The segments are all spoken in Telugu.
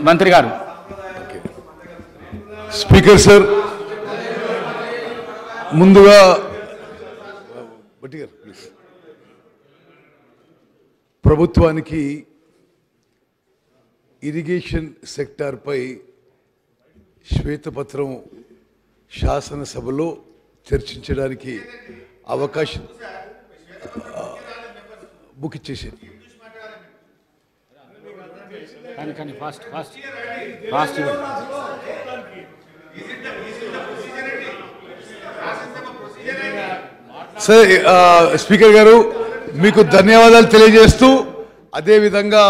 మంత్రి గారు. స్పీకర్ సార్, ముందుగా ప్రభుత్వానికి ఇరిగేషన్ సెక్టార్పై శ్వేతపత్రం శాసనసభలో చర్చించడానికి అవకాశం బుక్ ఇచ్చేసారు. సార్, స్పీకర్ గారు మీకు ధన్యవాదాలు తెలియజేస్తూ, అదేవిధంగా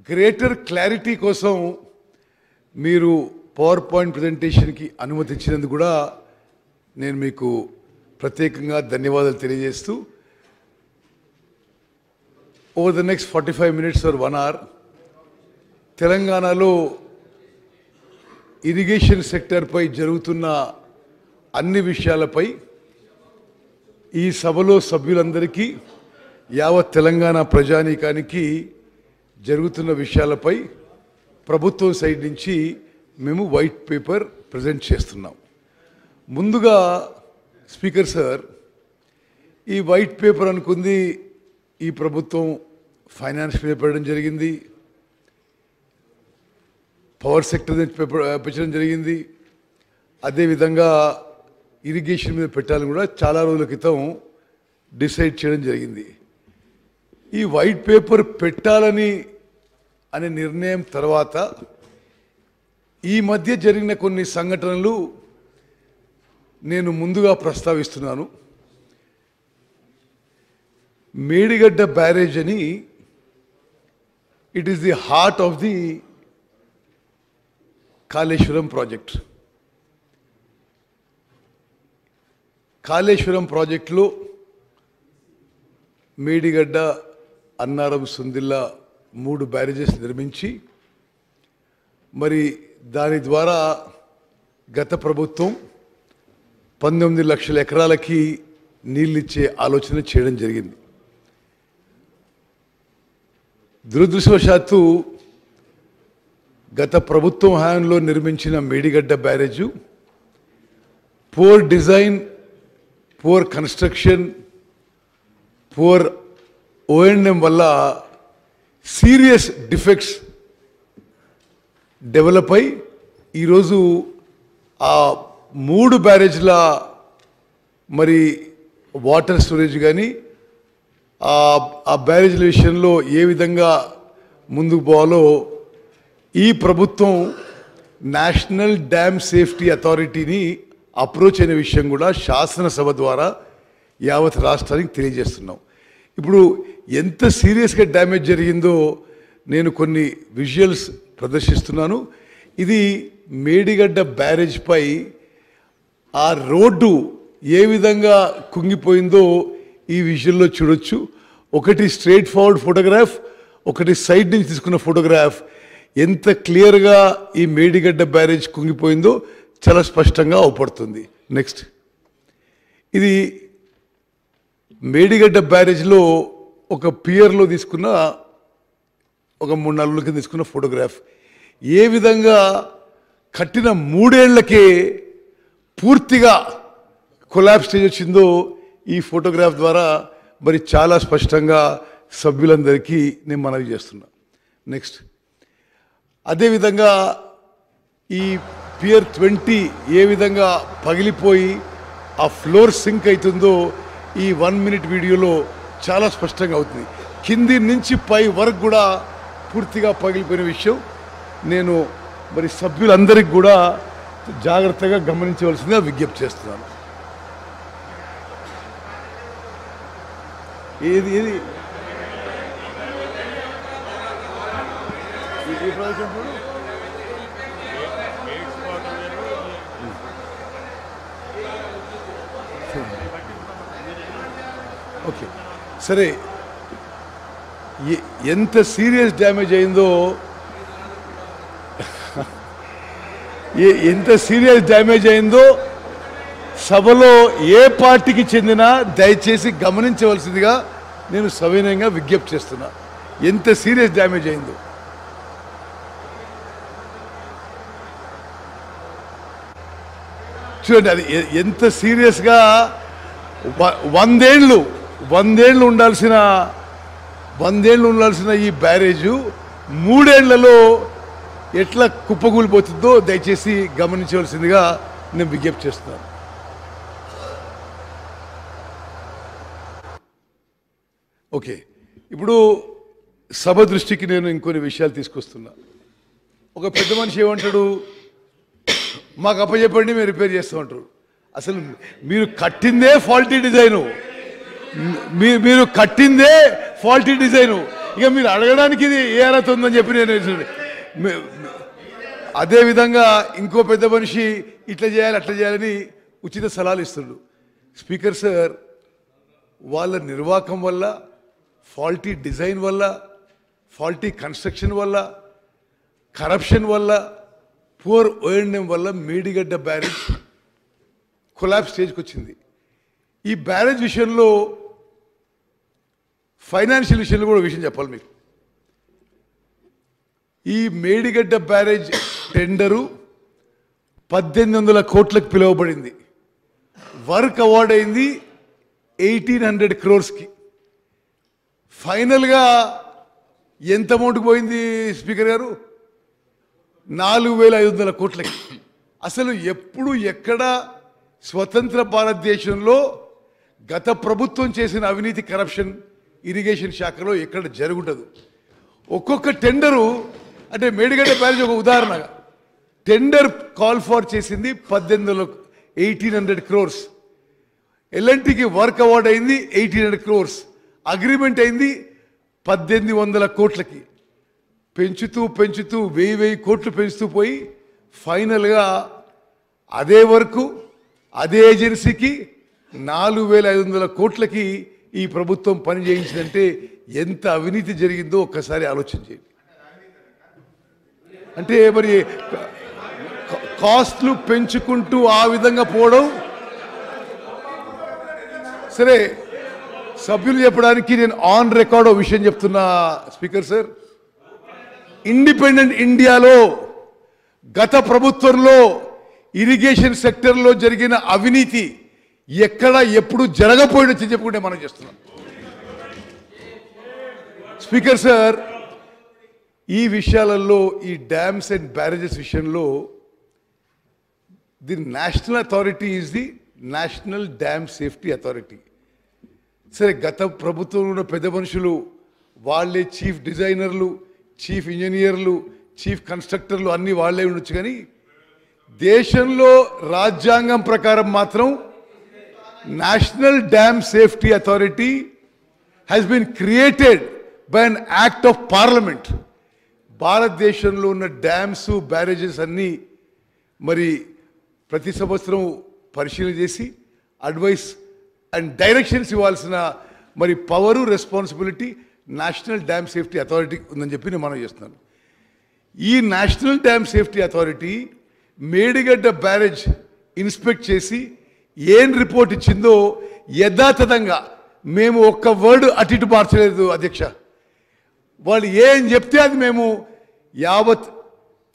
గ్రేటర్ క్లారిటీ కోసం మీరు పవర్ పాయింట్ ప్రజెంటేషన్కి అనుమతించినందుకు కూడా నేను మీకు ప్రత్యేకంగా ధన్యవాదాలు తెలియజేస్తూ, over the next 45 minutes or 1 hour తెలంగాణలో ఇరిగేషన్ సెక్టర్పై జరుగుతున్న అన్ని విషయాలపై ఈ సభలో సభ్యులందరికీ, యావత్ తెలంగాణ ప్రజానీకానికి జరుగుతున్న విషయాలపై ప్రభుత్వం సైడ్ నుంచి మేము వైట్ పేపర్ ప్రజెంట్ చేస్తున్నాం. ముందుగా స్పీకర్ సార్, ఈ వైట్ పేపర్ అనుకుంది ఈ ప్రభుత్వం ఫైనాన్స్ మీద పెట్టడం జరిగింది, పవర్ సెక్టర్ పెట్టడం జరిగింది, అదేవిధంగా ఇరిగేషన్ మీద పెట్టాలని కూడా చాలా రోజుల క్రితం డిసైడ్ చేయడం జరిగింది. ఈ వైట్ పేపర్ పెట్టాలని అనే నిర్ణయం తర్వాత ఈ మధ్య జరిగిన కొన్ని సంఘటనలు నేను ముందుగా ప్రస్తావిస్తున్నాను. మేడిగడ్డ బ్యారేజ్ అని, it is the heart of the Kaleshwaram project. Kaleshwaram ప్రాజెక్టులో మేడిగడ్డ, అన్నారం, సుందిల్లా 3 బ్యారేజెస్ నిర్మించి, మరి దాని ద్వారా గత ప్రభుత్వం 19 లక్షల ఎకరాలకి నీళ్ళిచ్చే ఆలోచన చేయడం జరిగింది. దురదృష్టవశాత్తు గత ప్రభుత్వం హయాంలో నిర్మించిన Medigadda barrage poor design, poor construction, poor O and M వల్ల సీరియస్ డిఫెక్ట్స్ డెవలప్ అయి ఈరోజు ఆ 3 బ్యారేజ్ల మరి వాటర్ స్టోరేజ్ కానీ ఆ బ్యారేజ్ల విషయంలో ఏ విధంగా ముందుకు పోవాలో ఈ ప్రభుత్వం నేషనల్ డ్యామ్ సేఫ్టీ అథారిటీని అప్రోచ్ అయిన విషయం కూడా శాసనసభ ద్వారా యావత్ రాష్ట్రానికి తెలియజేస్తున్నాం. ఇప్పుడు ఎంత సీరియస్గా డ్యామేజ్ జరిగిందో నేను కొన్ని విజువల్స్ ప్రదర్శిస్తున్నాను. ఇది మేడిగడ్డ బ్యారేజ్ పై ఆ రోడ్డు ఏ విధంగా కుంగిపోయిందో ఈ విజువల్లో చూడొచ్చు. ఒకటి స్ట్రైట్ ఫార్వర్డ్ ఫోటోగ్రాఫ్, ఒకటి సైడ్ నుంచి తీసుకున్న ఫోటోగ్రాఫ్. ఎంత క్లియర్గా ఈ మేడిగడ్డ బ్యారేజ్ కుంగిపోయిందో చాలా స్పష్టంగా అవపడుతుంది. నెక్స్ట్, ఇది మేడిగడ్డ బ్యారేజ్లో ఒక పియర్లో తీసుకున్న, ఒక 3-4 రోజుల కింద తీసుకున్న ఫోటోగ్రాఫ్. ఏ విధంగా కట్టిన 3 ఏళ్లకే పూర్తిగా కొలాప్స్ స్టేజ్ వచ్చిందో ఈ ఫోటోగ్రాఫ్ ద్వారా మరి చాలా స్పష్టంగా సభ్యులందరికీ నేను మనవి చేస్తున్నా. నెక్స్ట్, అదేవిధంగా ఈ పియర్ 20 ఏ విధంగా పగిలిపోయి ఆ ఫ్లోర్ సింక్ అవుతుందో ఈ 1 minute వీడియోలో చాలా స్పష్టంగా అవుతుంది. కింది నుంచి పై వరకు కూడా పూర్తిగా పగిలిపోయిన విషయం నేను మరి సభ్యులందరికీ కూడా జాగ్రత్తగా గమనించవలసిందిగా విజ్ఞప్తి చేస్తున్నాను. ఏది ఏది ఓకే సరే, ఎంత సీరియస్ డ్యామేజ్ అయిందో, ఎంత సీరియస్ డ్యామేజ్ అయిందో సభలో ఏ పార్టీకి చెందినా దయచేసి గమనించవలసిందిగా నేను సవినయంగా విజ్ఞప్తి చేస్తున్నా. ఎంత సీరియస్ డ్యామేజ్ అయిందో చూడండి అది ఎంత సీరియస్గా 100 ఏళ్ళు ఉండాల్సిన ఈ బ్యారేజు 3 ఏళ్లలో ఎట్లా కుప్పకూలిపోతుందో దయచేసి గమనించవలసిందిగా నేను విజ్ఞప్తి చేస్తున్నాను. ఓకే, ఇప్పుడు సభ దృష్టికి నేను ఇంకొన్ని విషయాలు తీసుకొస్తున్నా. ఒక పెద్ద మనిషి ఏమంటాడు, మాకు అప్పచెప్పండి మేము రిపేర్ చేస్తామంటారు. అసలు మీరు కట్టిందే ఫాల్టీ డిజైను, ఇక మీరు అడగడానికి ఇది ఏ అర్హత ఉందని చెప్పి నేను అదేవిధంగా ఇంకో పెద్ద మనిషి ఇట్లా చేయాలి అట్లా చేయాలని ఉచిత సలహాలు ఇస్తుండు. స్పీకర్ సార్, వాళ్ళ నిర్వాహకం వల్ల, ఫాల్టీ డిజైన్ వల్ల, ఫాల్టీ కన్స్ట్రక్షన్ వల్ల, కరప్షన్ వల్ల, పూర్ ఓఎండ్ఎం వల్ల మేడిగడ్డ బ్యారేజ్ కొలాప్స్ స్టేజ్కి వచ్చింది. ఈ బ్యారేజ్ విషయంలో ఫైనాన్షియల్ విషయంలో కూడా విషయం చెప్పాలి మీకు. ఈ మేడిగడ్డ బ్యారేజ్ టెండరు 1800 కోట్లకు పిలువబడింది. వర్క్ అవార్డ్ అయింది 1800 crores. ఫైనల్గా ఎంత అమౌంట్కి పోయింది స్పీకర్ గారు? 4500 కోట్లకి. అసలు ఎప్పుడు ఎక్కడ స్వతంత్ర భారతదేశంలో గత ప్రభుత్వం చేసిన అవినీతి, కరప్షన్ ఇరిగేషన్ శాఖలో ఎక్కడ జరుగుండదు. ఒక్కొక్క టెండరు, అంటే మేడిగడ్డ బ్యారేజ్ ఒక ఉదాహరణగా, టెండర్ కాల్ ఫార్ చేసింది 1800 crores. ఎల్ఎన్టీకి వర్క్ అవార్డ్ అయింది 1800 crores. అగ్రిమెంట్ అయింది 1800 కోట్లకి. పెంచుతూ 1000 కోట్లు పెంచుతూ పోయి ఫైనల్గా అదే వర్క్ అదే ఏజెన్సీకి 4500 కోట్లకి ఈ ప్రభుత్వం పని చేయించిందంటే ఎంత అవినీతి జరిగిందో ఒక్కసారి ఆలోచన చేయండి. అంటే మరి కాస్ట్లు పెంచుకుంటూ ఆ విధంగా పోవడం సరే. సభ్యులు చెప్పడానికి నేను ఆన్ రికార్డ్ విషయం చెప్తున్నా స్పీకర్ సార్. ఇండిపెండెంట్ ఇండియాలో గత ప్రభుత్వంలో ఇరిగేషన్ సెక్టర్లో జరిగిన అవినీతి ఎక్కడ ఎప్పుడు జరగపోయినని చెప్పుకుంటే మనం చేస్తున్నాం. స్పీకర్ సార్, ఈ విషయాలలో, ఈ డ్యామ్స్ అండ్ బ్యారేజెస్ విషయంలో the national authority is the national dam safety authority. సరే, గత ప్రభుత్వంలో ఉన్న పెద్ద మనుషులు వాళ్ళే చీఫ్ డిజైనర్లు, చీఫ్ ఇంజనీర్లు, చీఫ్ కన్స్ట్రక్టర్లు అన్నీ వాళ్ళే ఉండొచ్చు. కానీ దేశంలో రాజ్యాంగం ప్రకారం మాత్రం national dam safety authority has been created by an act of parliament. భారతదేశంలో ఉన్న డ్యామ్స్, బ్యారేజెస్ అన్నీ మరి ప్రతి సంవత్సరం పరిశీలన చేసి అడ్వైస్ అండ్ డైరెక్షన్స్ ఇవ్వాల్సిన మరి power, responsibility national dam safety authority ఉందని చెప్పి నేను మనం చేస్తున్నాను. ఈ national dam safety authority Medigadda barrage inspect చేసి ఏం రిపోర్ట్ ఇచ్చిందో యథాతథంగా మేము ఒక్క వర్డ్ అటు ఇటు మార్చలేదు అధ్యక్ష. వాళ్ళు ఏం చెప్తే అది మేము యావత్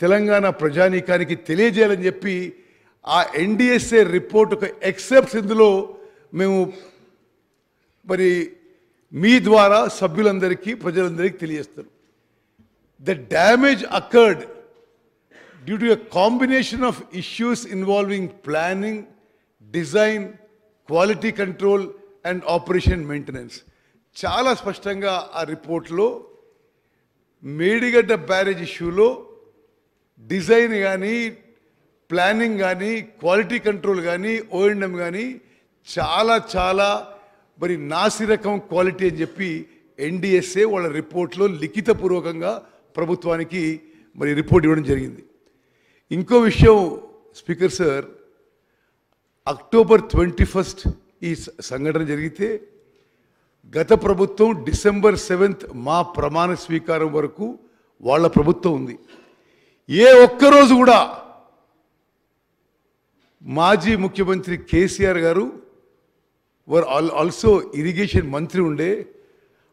తెలంగాణ ప్రజానీకానికి తెలియజేయాలని చెప్పి ఆ ఎన్డిఎస్ఏ రిపోర్ట్ ఒక ఎక్సెప్ట్స్ ఇందులో మేము మరి మీ ద్వారా సభ్యులందరికీ, ప్రజలందరికీ తెలియజేస్తారు. The damage occurred due to a combination of issues involving planning, design, quality control and operation maintenance. చాలా స్పష్టంగా ఆ రిపోర్ట్లో మేడిగడ్డ బ్యారేజ్ ఇష్యూలో డిజైన్ కానీ, ప్లానింగ్ కానీ, క్వాలిటీ కంట్రోల్ కానీ, ఓఎండ్ఎం కానీ చాలా మరి నాసిరకం క్వాలిటీ అని చెప్పి ఎన్డిఎస్ఏ వాళ్ళ రిపోర్ట్లో లిఖితపూర్వకంగా ప్రభుత్వానికి మరి రిపోర్ట్ ఇవ్వడం జరిగింది. ఇంకో విషయం స్పీకర్ సార్, అక్టోబర్ 21 ఈ సంఘటన జరిగితే గత ప్రభుత్వం డిసెంబర్ 7 మా ప్రమాణ స్వీకారం వరకు వాళ్ళ ప్రభుత్వం ఉంది. ఏ ఒక్కరోజు కూడా మాజీ ముఖ్యమంత్రి కేసీఆర్ గారు వర్ ఆల్సో ఇరిగేషన్ మంత్రి ఉండే.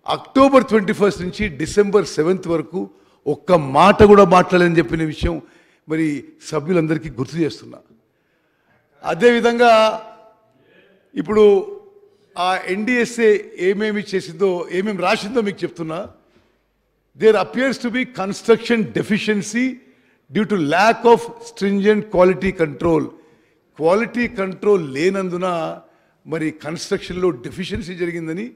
అక్టోబర్ 21 నుంచి డిసెంబర్ 7 వరకు ఒక్క మాట కూడా మాట్లాడలేని చెప్పిన విషయం మరి సభ్యులందరికీ గుర్తు చేస్తున్నా. అదేవిధంగా ఇప్పుడు ఆ ఎన్డిఎస్ఏ ఏమేమి చేసిందో ఏమేమి రాసిందో మీకు చెప్తున్నా. There appears to be construction deficiency due to lack of stringent quality control. Quality control లేనందున మరి కన్స్ట్రక్షన్లో డెఫిషియన్సీ జరిగిందని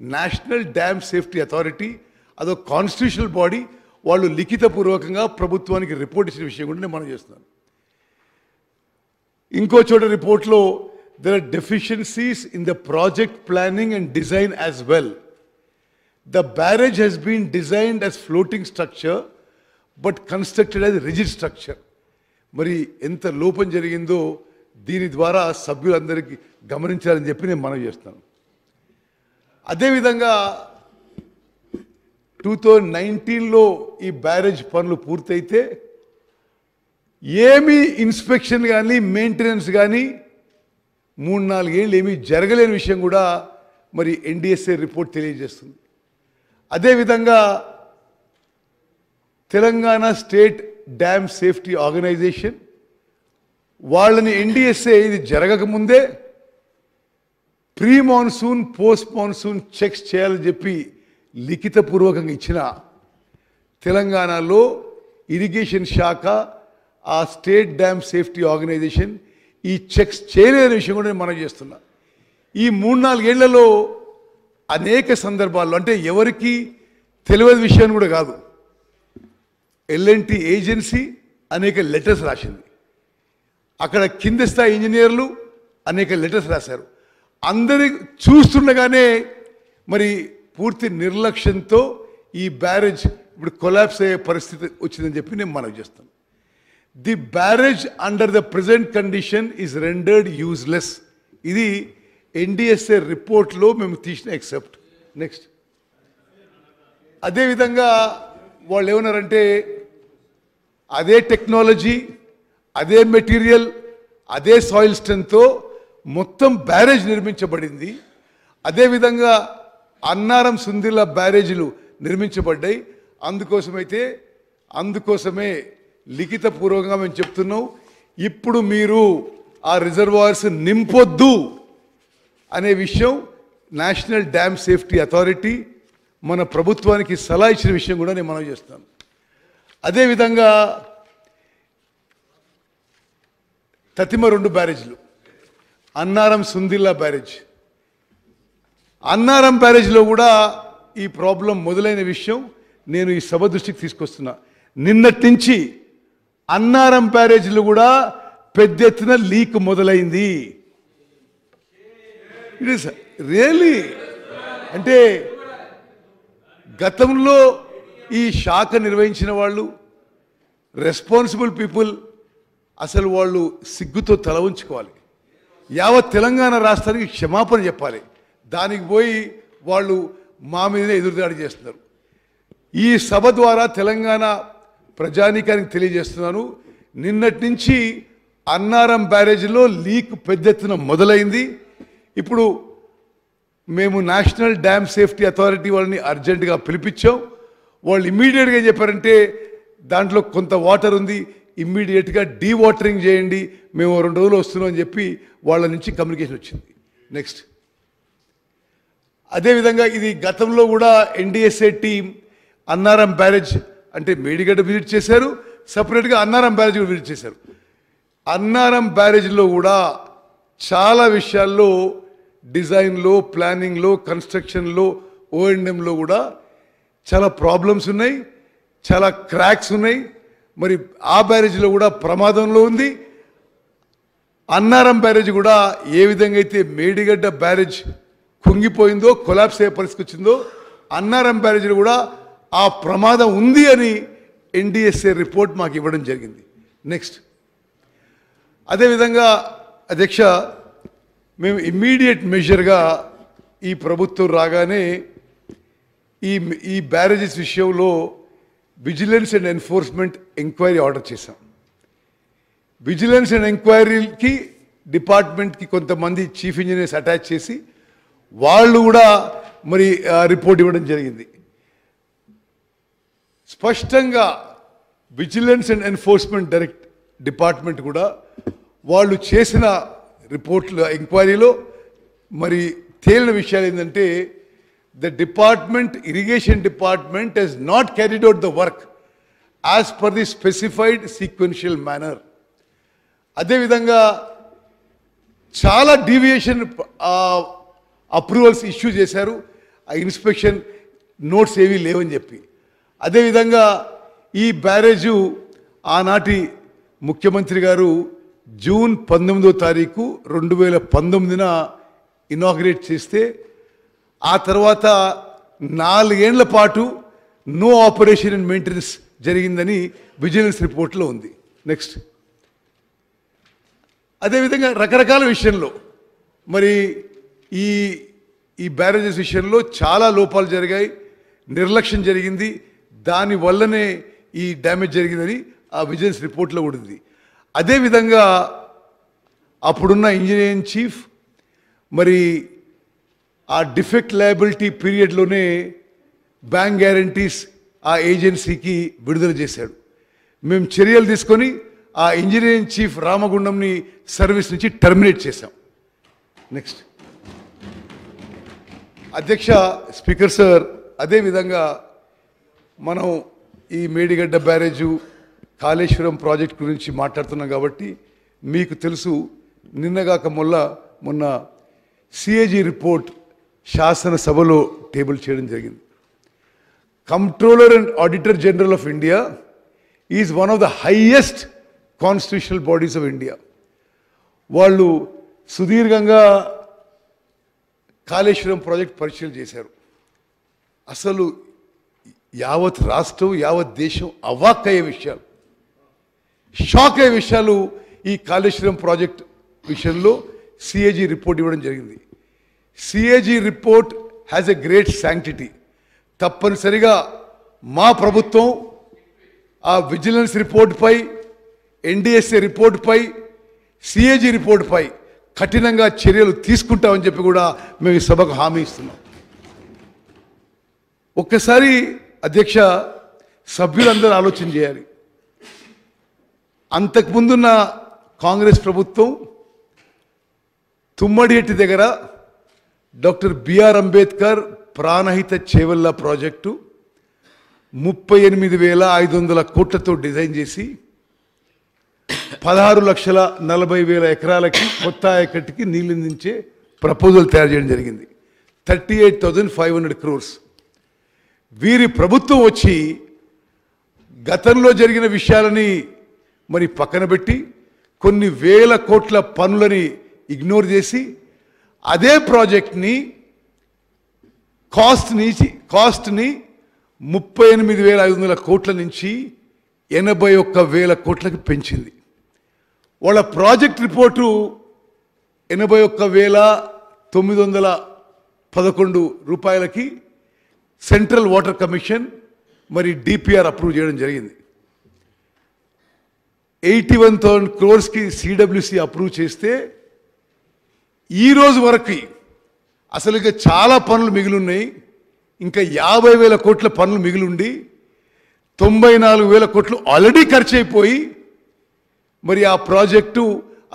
నేషనల్ డ్యామ్ సేఫ్టీ అథారిటీ, అదో కాన్స్టిట్యూషనల్ బాడీ, వాళ్ళు లిఖితపూర్వకంగా ప్రభుత్వానికి రిపోర్ట్ ఇచ్చిన విషయం కూడా నేను మనం చేస్తున్నాను. ఇంకో చోట రిపోర్ట్లో there are deficiencies in the project planning and design as well. The barrage has been designed as floating structure but constructed as rigid structure. మరి ఎంత లోపం జరిగిందో దీని ద్వారా సభ్యులందరికీ గమనించాలని చెప్పి నేను మనవి చేస్తాను. అదేవిధంగా 2019లో ఈ బ్యారేజ్ పనులు పూర్తయితే ఏమీ ఇన్స్పెక్షన్ కానీ మెయింటెనెన్స్ కానీ 3-4 ఏళ్ళు ఏమీ జరగలేని విషయం కూడా మరి ఎన్డిఎస్ఏ రిపోర్ట్ తెలియజేస్తుంది. అదేవిధంగా Telangana state dam safety organisation వాళ్ళని ఎన్డిఎస్ఏ ఇది జరగకముందే pre monsoon post monsoon checks చేయాలని చెప్పి లిఖితపూర్వకంగా ఇచ్చిన తెలంగాణలో ఇరిగేషన్ శాఖ ఆ స్టేట్ డ్యామ్ సేఫ్టీ ఆర్గనైజేషన్ ఈ చెక్స్ చేయలేని విషయం కూడా నేను మనం చేస్తున్నా. ఈ 3-4 ఏళ్లలో అనేక సందర్భాల్లో, అంటే ఎవరికి తెలియని విషయాన్ని కూడా కాదు, ఎల్ఎన్టీ ఏజెన్సీ అనేక లెటర్స్ రాసింది, అక్కడ కింద స్థాయి ఇంజనీర్లు అనేక లెటర్స్ రాశారు. అందరి చూస్తుండగానే మరి పూర్తి నిర్లక్ష్యంతో ఈ బ్యారేజ్ ఇప్పుడు కొలాప్స్ అయ్యే పరిస్థితి వచ్చిందని చెప్పి నేను మనవి చేస్తాను. The barrage under the present condition is rendered useless. ఇది ఎన్డిఎస్ఏ రిపోర్ట్లో మేము తీసిన ఎక్సెప్ట్. నెక్స్ట్ అదేవిధంగా వాళ్ళు ఏమన్నారంటే అదే టెక్నాలజీ, అదే మెటీరియల్, అదే సాయిల్ స్ట్రెంత్తో మొత్తం బ్యారేజ్ నిర్మించబడింది. అదేవిధంగా అన్నారం సుందిల్ల బ్యారేజీలు నిర్మించబడ్డాయి. అందుకోసమే లిఖితపూర్వకంగా మేము చెప్తున్నాం, ఇప్పుడు మీరు ఆ రిజర్వాయర్స్ నింపొద్దు అనే విషయం నేషనల్ డ్యామ్ సేఫ్టీ అథారిటీ మన ప్రభుత్వానికి సలహా ఇచ్చిన విషయం కూడా నేను మనవి చేస్తాను. అదేవిధంగా తతిమ 2 బ్యారేజ్లు, అన్నారం సుందిల్లా బ్యారేజ్, అన్నారం బ్యారేజ్లో కూడా ఈ ప్రాబ్లం మొదలైన విషయం నేను ఈ సభ దృష్టికి తీసుకొస్తున్నా. నిన్నటి నుంచి అన్నారం బ్యారేజ్లు కూడా పెద్ద ఎత్తున లీక్ మొదలైంది. ఇట్ ఈస్ రియల్లీ, అంటే గతంలో ఈ శాఖ నిర్వహించిన వాళ్ళు, రెస్పాన్సిబుల్ పీపుల్, అసలు వాళ్ళు సిగ్గుతో తల ఉంచుకోవాలి. యావత్ తెలంగాణ రాష్ట్రానికి క్షమాపణ చెప్పాలి. దానికి పోయి వాళ్ళు మా మీదనే ఎదురుదాడి చేస్తున్నారు. ఈ సభ ద్వారా తెలంగాణ ప్రజానీకానికి తెలియజేస్తున్నాను, నిన్నటి నుంచి అన్నారం బ్యారేజ్లో లీక్ పెద్ద ఎత్తున మొదలైంది. ఇప్పుడు మేము నేషనల్ డ్యామ్ సేఫ్టీ అథారిటీ వాళ్ళని అర్జెంటుగా పిలిపించాం. వాళ్ళు ఇమ్మీడియట్గా ఏం చెప్పారంటే దాంట్లో కొంత వాటర్ ఉంది, ఇమ్మీడియట్గా డీవాటరింగ్ చేయండి, మేము 2 రోజులు వస్తున్నాం అని చెప్పి వాళ్ళ నుంచి కమ్యూనికేషన్ వచ్చింది. నెక్స్ట్ అదేవిధంగా ఇది గతంలో కూడా ఎన్డిఎస్ఏ టీం అన్నారం బ్యారేజ్ అంటే మేడిగడ్డ విజిట్ చేశారు, సపరేట్గా అన్నారం బ్యారేజ్ కూడా విజిట్ చేశారు. అన్నారం బ్యారేజ్లో కూడా చాలా విషయాల్లో డిజైన్లో, ప్లానింగ్లో, కన్స్ట్రక్షన్లో, ఓఎండ్ఎంలో కూడా చాలా ప్రాబ్లమ్స్ ఉన్నాయి, చాలా క్రాక్స్ ఉన్నాయి. మరి ఆ బ్యారేజ్లో కూడా ప్రమాదంలో ఉంది. అన్నారం బ్యారేజ్ కూడా ఏ విధంగా అయితే మేడిగడ్డ బ్యారేజ్ కుంగిపోయిందో, కొలాప్స్ అయ్యే పరిస్థితి వచ్చిందో, అన్నారం బ్యారేజ్లో కూడా ఆ ప్రమాదం ఉంది అని ఎన్డిఎస్ఏ రిపోర్ట్ మాకు ఇవ్వడం జరిగింది. నెక్స్ట్ అదేవిధంగా అధ్యక్ష, మేము ఇమ్మీడియట్ మెజర్గా ఈ ప్రభుత్వం రాగానే ఈ బ్యారేజెస్ విషయంలో vigilance and enforcement enquiry order చేశాం. విజిలెన్స్ అండ్ ఎంక్వైరీకి డిపార్ట్మెంట్కి కొంతమంది చీఫ్ ఇంజనీర్స్ అటాచ్ చేసి వాళ్ళు కూడా మరి రిపోర్ట్ ఇవ్వడం జరిగింది. స్పష్టంగా విజిలెన్స్ అండ్ ఎన్ఫోర్స్మెంట్ డిపార్ట్మెంట్ కూడా వాళ్ళు చేసిన రిపోర్ట్లు ఎంక్వైరీలో మరి తేలిన విషయాలు ఏంటంటే the department irrigation department has not carried out the work as per the specified sequential manner. అదేవిధంగా చాలా డీవియేషన్ అప్రూవల్స్ ఇష్యూ చేశారు, ఆ ఇన్స్పెక్షన్ నోట్స్ ఏవీ లేవని చెప్పి. అదేవిధంగా ఈ బ్యారేజు ఆనాటి ముఖ్యమంత్రి గారు జూన్ 19వ తారీఖు 2019న ఇనాగ్రేట్ చేస్తే ఆ తర్వాత 4 ఏళ్ల పాటు నో ఆపరేషన్ అండ్ మెయింటెనెన్స్ జరిగిందని విజిలెన్స్ రిపోర్ట్లో ఉంది. నెక్స్ట్. అదేవిధంగా రకరకాల విషయంలో మరి ఈ బ్యారేజెస్ విషయంలో చాలా లోపాలు జరిగాయి, నిర్లక్ష్యం జరిగింది, దానివల్లనే ఈ డ్యామేజ్ జరిగిందని ఆ విజిలెన్స్ రిపోర్ట్లో కూడా ఉంది. అదేవిధంగా అప్పుడున్న ఇంజనీర్ ఇన్ చీఫ్ మరి ఆ డిఫెక్ట్ లయబిలిటీ పీరియడ్లోనే బ్యాంక్ గ్యారంటీస్ ఆ ఏజెన్సీకి విడుదల చేశాడు. మేము చర్యలు తీసుకొని ఆ ఇంజనీర్ ఇన్ చీఫ్ రామగుండంని సర్వీస్ నుంచి టర్మినేట్ చేశాం. నెక్స్ట్. అధ్యక్ష, స్పీకర్ సార్, అదేవిధంగా మనం ఈ మేడిగడ్డ బ్యారేజు కాళేశ్వరం ప్రాజెక్ట్ గురించి మాట్లాడుతున్నాం కాబట్టి మీకు తెలుసు, నిన్నగాక మొన్న సిఏజీ రిపోర్ట్ శాసనసభలో టేబుల్ చేయడం జరిగింది. Controller and auditor general of India is one of the highest constitutional bodies of India. వాళ్ళు సుదీర్ఘంగా కాళేశ్వరం ప్రాజెక్ట్ పరిశీలన చేశారు. అసలు యావత్ రాష్ట్రం, యావత్ దేశం అవాక్ అయ్యే విషయాలు, షాక్ అయ్యే విషయాలు ఈ కాళేశ్వరం ప్రాజెక్ట్ విషయంలో సిఏజీ రిపోర్ట్ ఇవ్వడం జరిగింది. CAG report has a great sanctity. తప్పనిసరిగా మా ప్రభుత్వం ఆ విజిలెన్స్ రిపోర్ట్పై, ఎన్డిఎస్ఏ రిపోర్ట్పై, సిఏజీ రిపోర్ట్పై కఠినంగా చర్యలు తీసుకుంటామని చెప్పి కూడా మేము ఈ సభకు హామీ ఇస్తున్నాం. ఒక్కసారి అధ్యక్ష, సభ్యులందరూ ఆలోచన చేయాలి. అంతకుముందున్న కాంగ్రెస్ ప్రభుత్వం తుమ్మడిహెట్టి దగ్గర doctor BR Ambedkar Pranahita Chevella project 38,500 కోట్లతో డిజైన్ చేసి 16,40,000 ఎకరాలకి కొత్త ఆయకట్టుకి నీళ్ళు అందించే ప్రపోజల్ తయారు చేయడం జరిగింది. 38,500 crores. వీరి ప్రభుత్వం వచ్చి గతంలో జరిగిన విషయాలని మరి పక్కన పెట్టి కొన్ని వేల కోట్ల పనులని ఇగ్నోర్ చేసి అదే ప్రాజెక్ట్ని కాస్ట్ని 38,500 కోట్ల నుంచి 81,000 కోట్లకి పెంచింది. వాళ్ళ ప్రాజెక్ట్ రిపోర్టు 81,911 రూపాయలకి సెంట్రల్ వాటర్ కమిషన్ మరి డిపిఆర్ అప్రూవ్ చేయడం జరిగింది. 81,000 crores సిడబ్ల్యూసి అప్రూవ్ చేస్తే ఈ రోజు వరకు అసలు ఇక చాలా పనులు మిగిలి ఉన్నాయి. ఇంకా 50,000 కోట్ల పనులు మిగిలి ఉండి 94,000 కోట్లు ఆల్రెడీ ఖర్చు అయిపోయి మరి ఆ ప్రాజెక్టు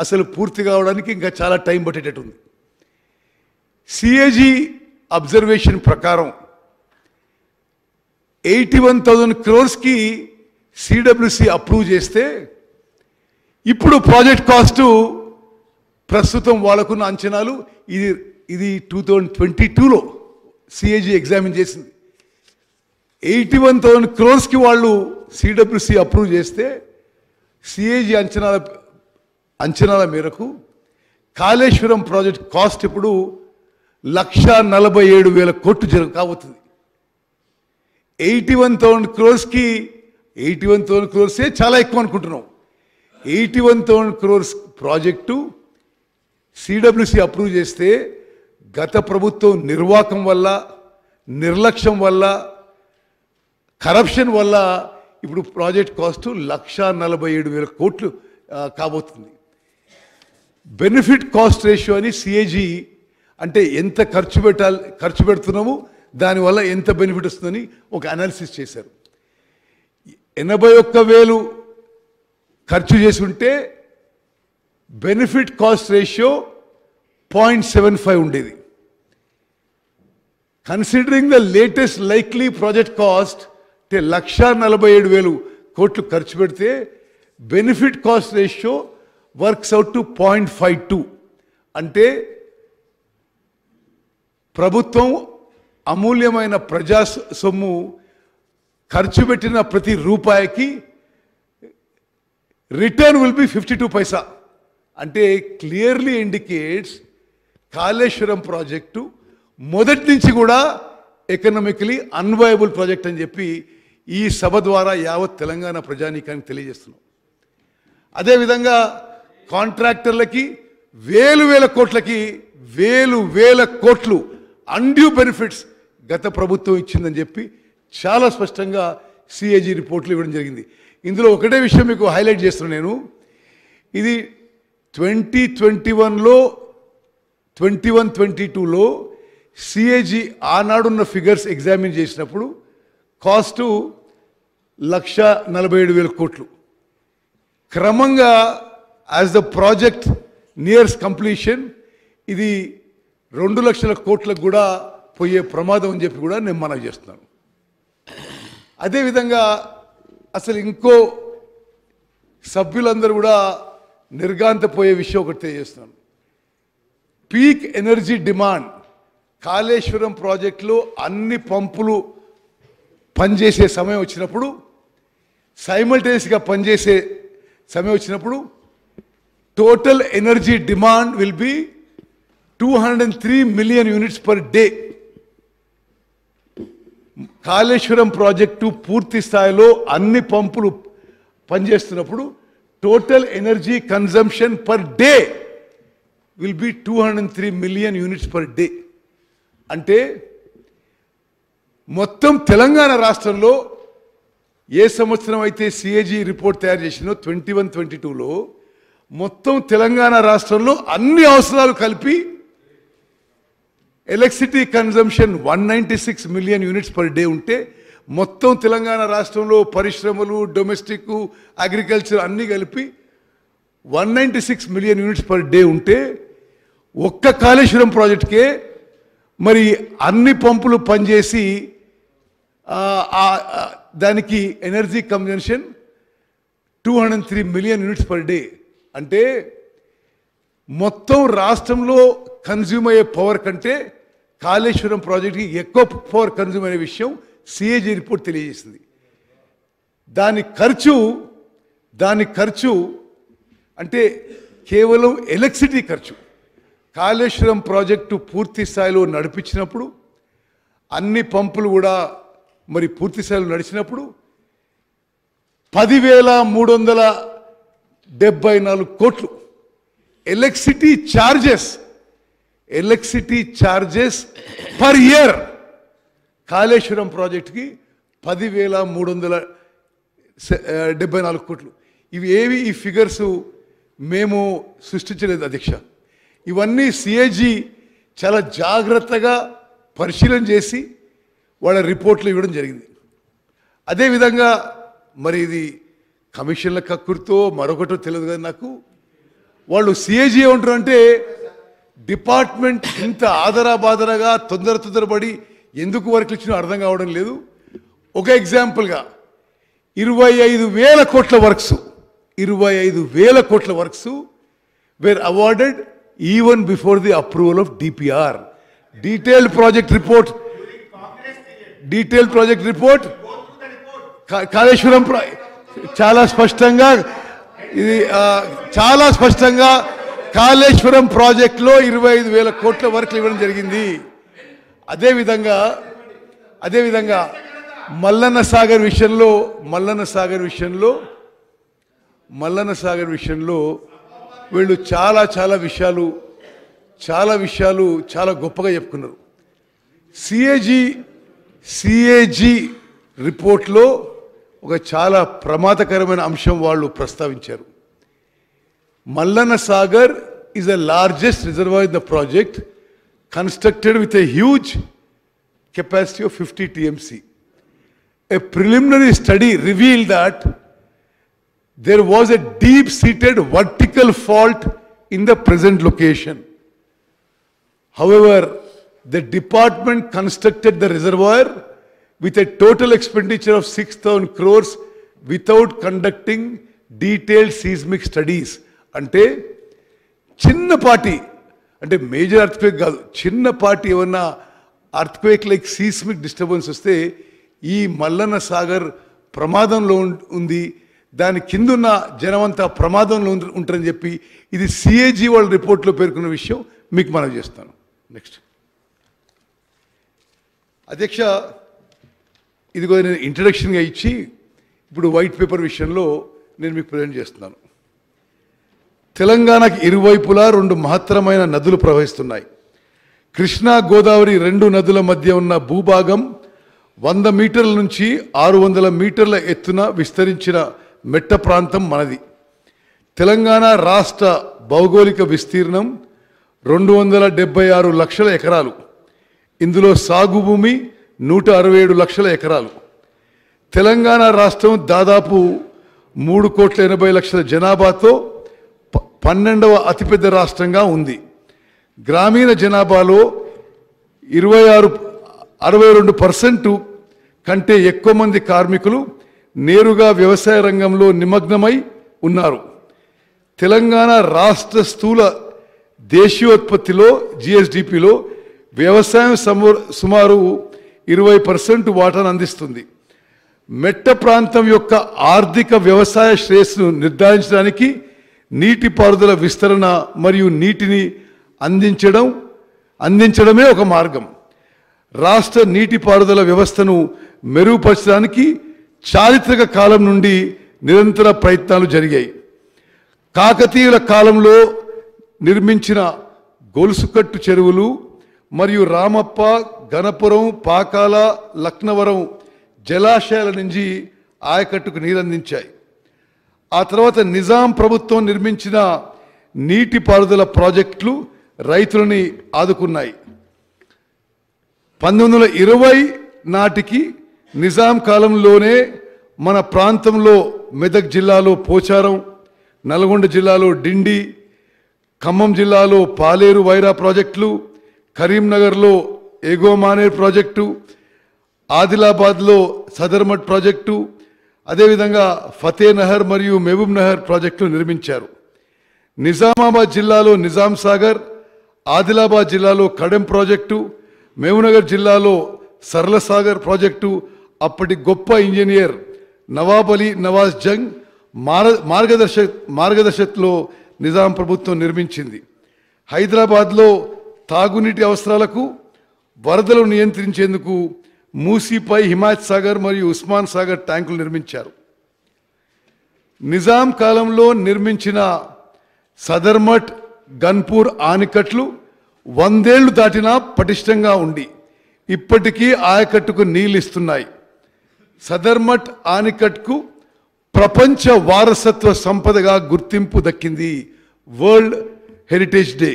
అసలు పూర్తి కావడానికి ఇంకా చాలా టైం పట్టేటట్టు ఉంది. సిఏజీ అబ్జర్వేషన్ ప్రకారం 81,000 crores సిడబ్ల్యూసి అప్రూవ్ చేస్తే ఇప్పుడు ప్రాజెక్ట్ కాస్టు ప్రస్తుతం వాళ్ళకున్న అంచనాలు ఇది 2022లో సిఏజీ ఎగ్జామిన్ చేసింది. 81,000 crores వాళ్ళు సిడబ్ల్యూసి అప్రూవ్ చేస్తే సిఏజీ అంచనాల మేరకు కాళేశ్వరం ప్రాజెక్ట్ కాస్ట్ ఇప్పుడు 1,47,000 కోట్లు కాబోతుంది. 81,000 crores 81,000 crores చాలా ఎక్కువ అనుకుంటున్నాం. 81,000 crores ప్రాజెక్టు సిడబ్ల్యూసి అప్రూవ్ చేస్తే గత ప్రభుత్వం నిర్వాకం వల్ల, నిర్లక్ష్యం వల్ల, కరప్షన్ వల్ల ఇప్పుడు ప్రాజెక్ట్ కాస్ట్ 1,47,000 కోట్లు కాబోతుంది. బెనిఫిట్ కాస్ట్ రేషియో అని సిఏజీ అంటే ఎంత ఖర్చు పెడుతున్నాము, దానివల్ల ఎంత బెనిఫిట్ వస్తుందని ఒక అనాలిసిస్ చేశారు. 81,000 ఖర్చు చేసి ఉంటే బెనిఫిట్ కాస్ట్ రేషియో 0.75 ఉండేది. Considering the latest likely project cost అంటే 1,47,000 కోట్లు ఖర్చు పెడితే benefit cost ratio works out to 0.52. అంటే ప్రభుత్వం అమూల్యమైన ప్రజా సొమ్ము ఖర్చు పెట్టిన ప్రతి రూపాయికి రిటర్న్ విల్ బి 52 పైసా. అంటే క్లియర్లీ ఇండికేట్స్ కాళేశ్వరం ప్రాజెక్టు మొదటి నుంచి కూడా ఎకనామికలీ అన్వయబుల్ ప్రాజెక్ట్ అని చెప్పి ఈ సభ ద్వారా యావత్ తెలంగాణ ప్రజానీకానికి తెలియజేస్తున్నాం. అదేవిధంగా కాంట్రాక్టర్లకి వేల కోట్లకి వేల కోట్లు అన్డ్యూ బెనిఫిట్స్ గత ప్రభుత్వం ఇచ్చిందని చెప్పి చాలా స్పష్టంగా సిఏజీ రిపోర్ట్లు ఇవ్వడం జరిగింది. ఇందులో ఒకటే విషయం మీకు హైలైట్ చేస్తున్నాను నేను. ఇది 2021లో 21-22లో సిఏజీ ఆనాడున్న ఫిగర్స్ ఎగ్జామిన్ చేసినప్పుడు కాస్టు 1,47,000 కోట్లు. క్రమంగా as the project nears completion ఇది 2 లక్షల కోట్లకు కూడా పోయే ప్రమాదం అని చెప్పి కూడా నేను మనవి చేస్తున్నాను. అదేవిధంగా అసలు ఇంకో సభ్యులందరూ కూడా నిర్గాంతపోయే విషయం ఒకటి తెలియజేస్తున్నాను. పీక్ ఎనర్జీ డిమాండ్ కాళేశ్వరం ప్రాజెక్టులో అన్ని పంపులు పనిచేసే సమయం వచ్చినప్పుడు, సైమల్టేనియస్గా పనిచేసే సమయం వచ్చినప్పుడు total energy demand will be 203 million units per day. Kaleshwaram project పూర్తి స్థాయిలో అన్ని పంపులు పనిచేస్తున్నప్పుడు total energy consumption per day will be 203 million units per day. అంటే మొత్తం తెలంగాణ రాష్ట్రంలో ఏ సంవత్సరం అయితే సిఏజీ రిపోర్ట్ తయారు చేసినో 21-22లో మొత్తం తెలంగాణ రాష్ట్రంలో అన్ని అవసరాలు కలిపి electricity consumption 196 million units per day ఉంటే, మొత్తం తెలంగాణ రాష్ట్రంలో పరిశ్రమలు, డొమెస్టిక్, అగ్రికల్చర్ అన్నీ కలిపి 196 మిలియన్ యూనిట్స్ పర్ డే ఉంటే, ఒక్క కాళేశ్వరం ప్రాజెక్ట్కే మరి అన్ని పంపులు పనిచేసి దానికి energy consumption 203 million units per day. అంటే మొత్తం రాష్ట్రంలో కన్జ్యూమ్ అయ్యే పవర్ కంటే కాళేశ్వరం ప్రాజెక్ట్కి ఎక్కువ పవర్ కన్జ్యూమ్ అనే విషయం సిఏజీ రిపోర్ట్ తెలియజేసింది. దాని ఖర్చు అంటే కేవలం ఎలక్ట్రిసిటీ ఖర్చు. కాళేశ్వరం ప్రాజెక్టు పూర్తి స్థాయిలో నడిపించినప్పుడు, అన్ని పంపులు కూడా మరి పూర్తి స్థాయిలో నడిచినప్పుడు 10,374 కోట్లు electricity charges per year Kaleshwaram ప్రాజెక్టుకి 10,374 కోట్లు. ఇవి ఈ ఫిగర్స్ మేము సృష్టించలేదు అధ్యక్ష. ఇవన్నీ సిఏజీ చాలా జాగ్రత్తగా పరిశీలన చేసి వాళ్ళ రిపోర్ట్లు ఇవ్వడం జరిగింది. అదేవిధంగా మరి ఇది కమిషన్ల కక్కుర్తో మరొకటో తెలియదు కదా నాకు. వాళ్ళు సిఏజీ ఏమంటారంటే డిపార్ట్మెంట్ ఇంత ఆదరాబాదరగా తొందరపడి ఎందుకు వర్క్లు ఇచ్చినా అర్థం కావడం లేదు. ఒక ఎగ్జాంపుల్గా 25,000 కోట్ల works were awarded even before the approval of DPR. Detailed project report Kaleshwaram చాలా స్పష్టంగా కాళేశ్వరం ప్రాజెక్టులో 25,000 కోట్ల వర్క్లు ఇవ్వడం జరిగింది. అదేవిధంగా మల్లన్న సాగర్ విషయంలో వీళ్ళు చాలా విషయాలు చాలా గొప్పగా చెప్పుకున్నారు. సిఏజీ రిపోర్ట్లో ఒక చాలా ప్రమాదకరమైన అంశం వాళ్ళు ప్రస్తావించారు. Mallanna Sagar is the largest reservoir in the project, constructed with a huge capacity of 50 TMC. A preliminary study revealed that there was a deep-seated vertical fault in the present location. However, the department constructed the reservoir with a total expenditure of 6,000 crores without conducting detailed seismic studies. అంటే చిన్నపాటి అంటే మేజర్ అర్త్క్వేక్ కాదు, చిన్నపాటి ఏమన్నా అర్త్క్వేక్ లైక్ సీస్మిక్ డిస్టర్బెన్స్ వస్తే ఈ మల్లన్న సాగర్ ప్రమాదంలో ఉంది, దాని కిందున్న జనమంతా ప్రమాదంలో ఉంటారని చెప్పి ఇది సిఏజీ వాళ్ళ రిపోర్ట్లో పేర్కొన్న విషయం మీకు మనం చేస్తాను. నెక్స్ట్ అధ్యక్ష, ఇదిగో నేను ఇంట్రడక్షన్గా ఇచ్చి ఇప్పుడు వైట్ పేపర్ విషయంలో నేను మీకు ప్రజెంట్ చేస్తున్నాను. తెలంగాణకి ఇరువైపులా 2 మహత్తరమైన నదులు ప్రవహిస్తున్నాయి. కృష్ణా గోదావరి 2 నదుల మధ్య ఉన్న భూభాగం 100 మీటర్ల నుంచి 600 మీటర్ల ఎత్తున విస్తరించిన మెట్ట ప్రాంతం మనది. తెలంగాణ రాష్ట్ర భౌగోళిక విస్తీర్ణం 276 లక్షల ఎకరాలు. ఇందులో సాగు భూమి 167 లక్షల ఎకరాలు. తెలంగాణ రాష్ట్రం దాదాపు 3,80,00,000 జనాభాతో 12వ అతిపెద్ద రాష్ట్రంగా ఉంది. గ్రామీణ జనాభాలో 62% కంటే ఎక్కువ మంది కార్మికులు నేరుగా వ్యవసాయ రంగంలో నిమగ్నమై ఉన్నారు. తెలంగాణ రాష్ట్ర స్థూల దేశీయోత్పత్తిలో జిఎస్డిపిలో వ్యవసాయం సుమారు 20% వాటాను అందిస్తుంది. మెట్ట ప్రాంతం యొక్క ఆర్థిక వ్యవసాయ శ్రేయస్సును నిర్ధారించడానికి నీటిపారుదల విస్తరణ మరియు నీటిని అందించడమే ఒక మార్గం. రాష్ట్ర నీటిపారుదల వ్యవస్థను మెరుగుపరచడానికి చారిత్రక కాలం నుండి నిరంతర ప్రయత్నాలు జరిగాయి. కాకతీయుల కాలంలో నిర్మించిన గొలుసుకట్టు చెరువులు మరియు రామప్ప, గణపురం, పాకాల, లక్నవరం జలాశయాల నుంచి ఆయకట్టుకు నీరందించాయి. ఆ తర్వాత నిజాం ప్రభుత్వం నిర్మించిన నీటిపారుదల ప్రాజెక్టులు రైతులని ఆదుకున్నాయి. 1920 నాటికి నిజాం కాలంలోనే మన ప్రాంతంలో మెదక్ జిల్లాలో పోచారం, నల్గొండ జిల్లాలో డిండి, ఖమ్మం జిల్లాలో పాలేరు వైరా ప్రాజెక్టులు, కరీంనగర్లో ఎగోమానేర్ ప్రాజెక్టు, ఆదిలాబాద్లో సదర్మట్ ప్రాజెక్టు, అదేవిధంగా ఫతేనహర్ మరియు మహబూబ్ నహర్ ప్రాజెక్టులు నిర్మించారు. నిజామాబాద్ జిల్లాలో నిజాం సాగర్, ఆదిలాబాద్ జిల్లాలో కడెం ప్రాజెక్టు, మహబూబ్నగర్ జిల్లాలో సరళసాగర్ ప్రాజెక్టు అప్పటి గొప్ప ఇంజనీర్ నవాబ్ అలీ నవాజ్ జంగ్ మార్గదర్శకత్వంలో నిజాం ప్రభుత్వం నిర్మించింది. హైదరాబాద్లో తాగునీటి అవసరాలకు వరదలు నియంత్రించేందుకు మూసీపై హిమాయత్ సాగర్ మరియు ఉస్మాన్ సాగర్ ట్యాంకులు నిర్మించారు. నిజాం కాలంలో నిర్మించిన సదర్మట్, గన్పూర్ ఆనకట్లు 100 ఏళ్లు దాటినా పటిష్టంగా ఉండి ఇప్పటికీ ఆయకట్టుకు నీళ్ళు ఇస్తున్నాయి. సదర్మట్ ఆనకట్కు ప్రపంచ వారసత్వ సంపదగా గుర్తింపు దక్కింది, world heritage day.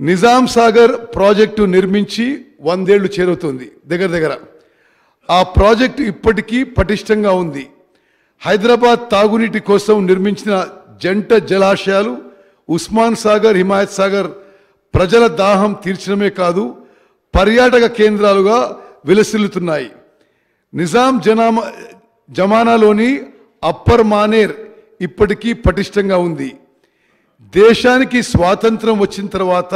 Nizam Sagar project నిర్మించి 100 ఏళ్లు చేరుతుంది దగ్గర. ఆ ప్రాజెక్టు ఇప్పటికీ పటిష్టంగా ఉంది. హైదరాబాద్ తాగునీటి కోసం నిర్మించిన జంట జలాశయాలు ఉస్మాన్ సాగర్, హిమాయత్ సాగర్ ప్రజల దాహం తీర్చడమే కాదు, పర్యాటక కేంద్రాలుగా విలసిల్లుతున్నాయి. నిజాం జమానాలోని అప్పర్ మానేర్ ఇప్పటికీ పటిష్టంగా ఉంది. దేశానికి స్వాతంత్రం వచ్చిన తర్వాత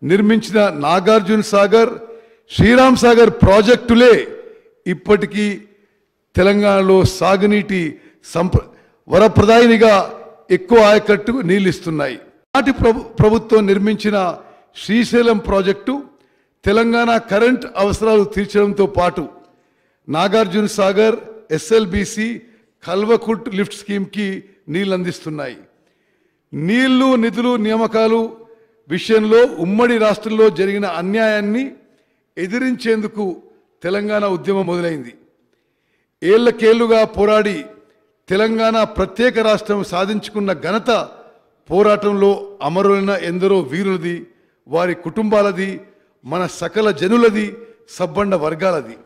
నిర్మించిన నాగార్జున సాగర్, శ్రీరామ్ సాగర్ ప్రాజెక్టులే ఇప్పటికీ తెలంగాణలో సాగునీటి వరప్రదాయినిగా ఎక్కువ ఆయకట్టు నీళ్ళిస్తున్నాయి. నాటి ప్రభుత్వం నిర్మించిన శ్రీశైలం ప్రాజెక్టు తెలంగాణ కరెంట్ అవసరాలు తీర్చడంతో పాటు నాగార్జున సాగర్, ఎస్ఎల్బిసి, కల్వకుర్ట్ లిఫ్ట్ స్కీమ్కి నీళ్ళు అందిస్తున్నాయి. నీళ్లు, నిధులు, నియామకాలు విషయంలో ఉమ్మడి రాష్ట్రంలో జరిగిన అన్యాయాన్ని ఎదిరించేందుకు తెలంగాణ ఉద్యమం మొదలైంది. ఏళ్లకేళ్లుగా పోరాడి తెలంగాణ ప్రత్యేక రాష్ట్రం సాధించుకున్న ఘనత పోరాటంలో అమరులైన ఎందరో వీరులది, వారి కుటుంబాలది, మన సకల జనులది, సబ్బండ వర్గాలది.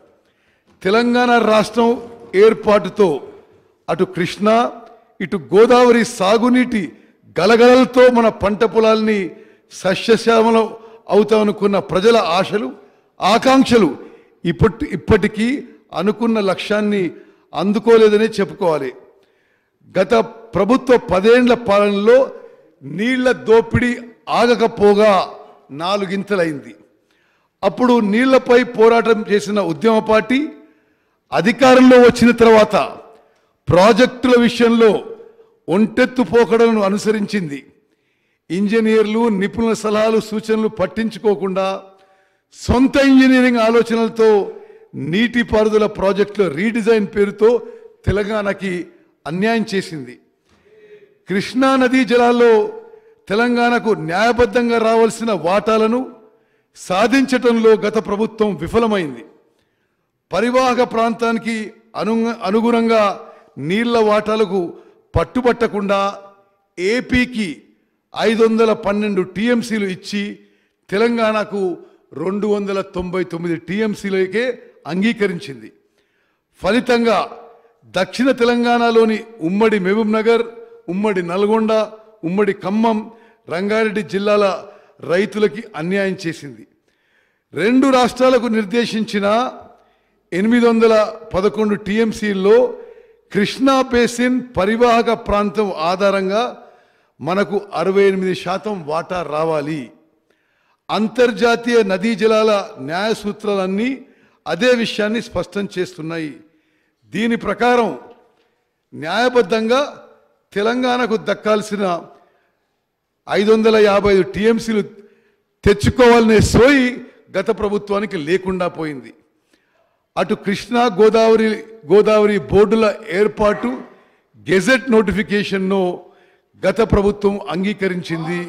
తెలంగాణ రాష్ట్రం ఏర్పాటుతో అటు కృష్ణా, ఇటు గోదావరి సాగునీటి గలగలలతో మన పంట పొలాల్ని సస్యశ్యామలం అవుతామనుకున్న ప్రజల ఆశలు ఆకాంక్షలు ఇప్పటికీ అనుకున్న లక్ష్యాన్ని అందుకోలేదనే చెప్పుకోవాలి. గత ప్రభుత్వ 10 ఏళ్ల పాలనలో నీళ్ల దోపిడీ ఆగకపోగా 4 గింతలైంది. అప్పుడు నీళ్లపై పోరాటం చేసిన ఉద్యమ పార్టీ అధికారంలో వచ్చిన తర్వాత ప్రాజెక్టుల విషయంలో ఒంటెత్తు పోకడలను అనుసరించింది. ఇంజనీర్లు నిపుణుల సలహాలు సూచనలు పట్టించుకోకుండా సొంత ఇంజనీరింగ్ ఆలోచనలతో నీటిపారుదల ప్రాజెక్టుల రీడిజైన్ పేరుతో తెలంగాణకి అన్యాయం చేసింది. కృష్ణా నదీ జలాల్లో తెలంగాణకు న్యాయబద్ధంగా రావాల్సిన వాటాలను సాధించటంలో గత ప్రభుత్వం విఫలమైంది. పరివాహక ప్రాంతానికి అనుగుణంగా నీళ్ల వాటాలకు పట్టుబట్టకుండా ఏపీకి 512 టీఎంసీలు ఇచ్చి తెలంగాణకు 299 టీఎంసీలకే అంగీకరించింది. ఫలితంగా దక్షిణ తెలంగాణలోని ఉమ్మడి మహబూబ్ నగర్, ఉమ్మడి నల్గొండ, ఉమ్మడి ఖమ్మం, రంగారెడ్డి జిల్లాల రైతులకి అన్యాయం చేసింది. 2 రాష్ట్రాలకు నిర్దేశించిన 811 టీఎంసీల్లో కృష్ణా బేసిన్ పరివాహక ప్రాంతం ఆధారంగా మనకు 68% వాటా రావాలి. అంతర్జాతీయ నదీ జలాల న్యాయ సూత్రాలన్నీ అదే విషయాన్ని స్పష్టం చేస్తున్నాయి. దీని ప్రకారం న్యాయబద్ధంగా తెలంగాణకు దక్కాల్సిన 555 టీఎంసీలు తెచ్చుకోవాలనే సోయి గత ప్రభుత్వానికి లేకుండా పోయింది. అటు కృష్ణా గోదావరి బోర్డుల ఏర్పాటు గెజెట్ నోటిఫికేషన్ను గత ప్రభుత్వం అంగీకరించింది.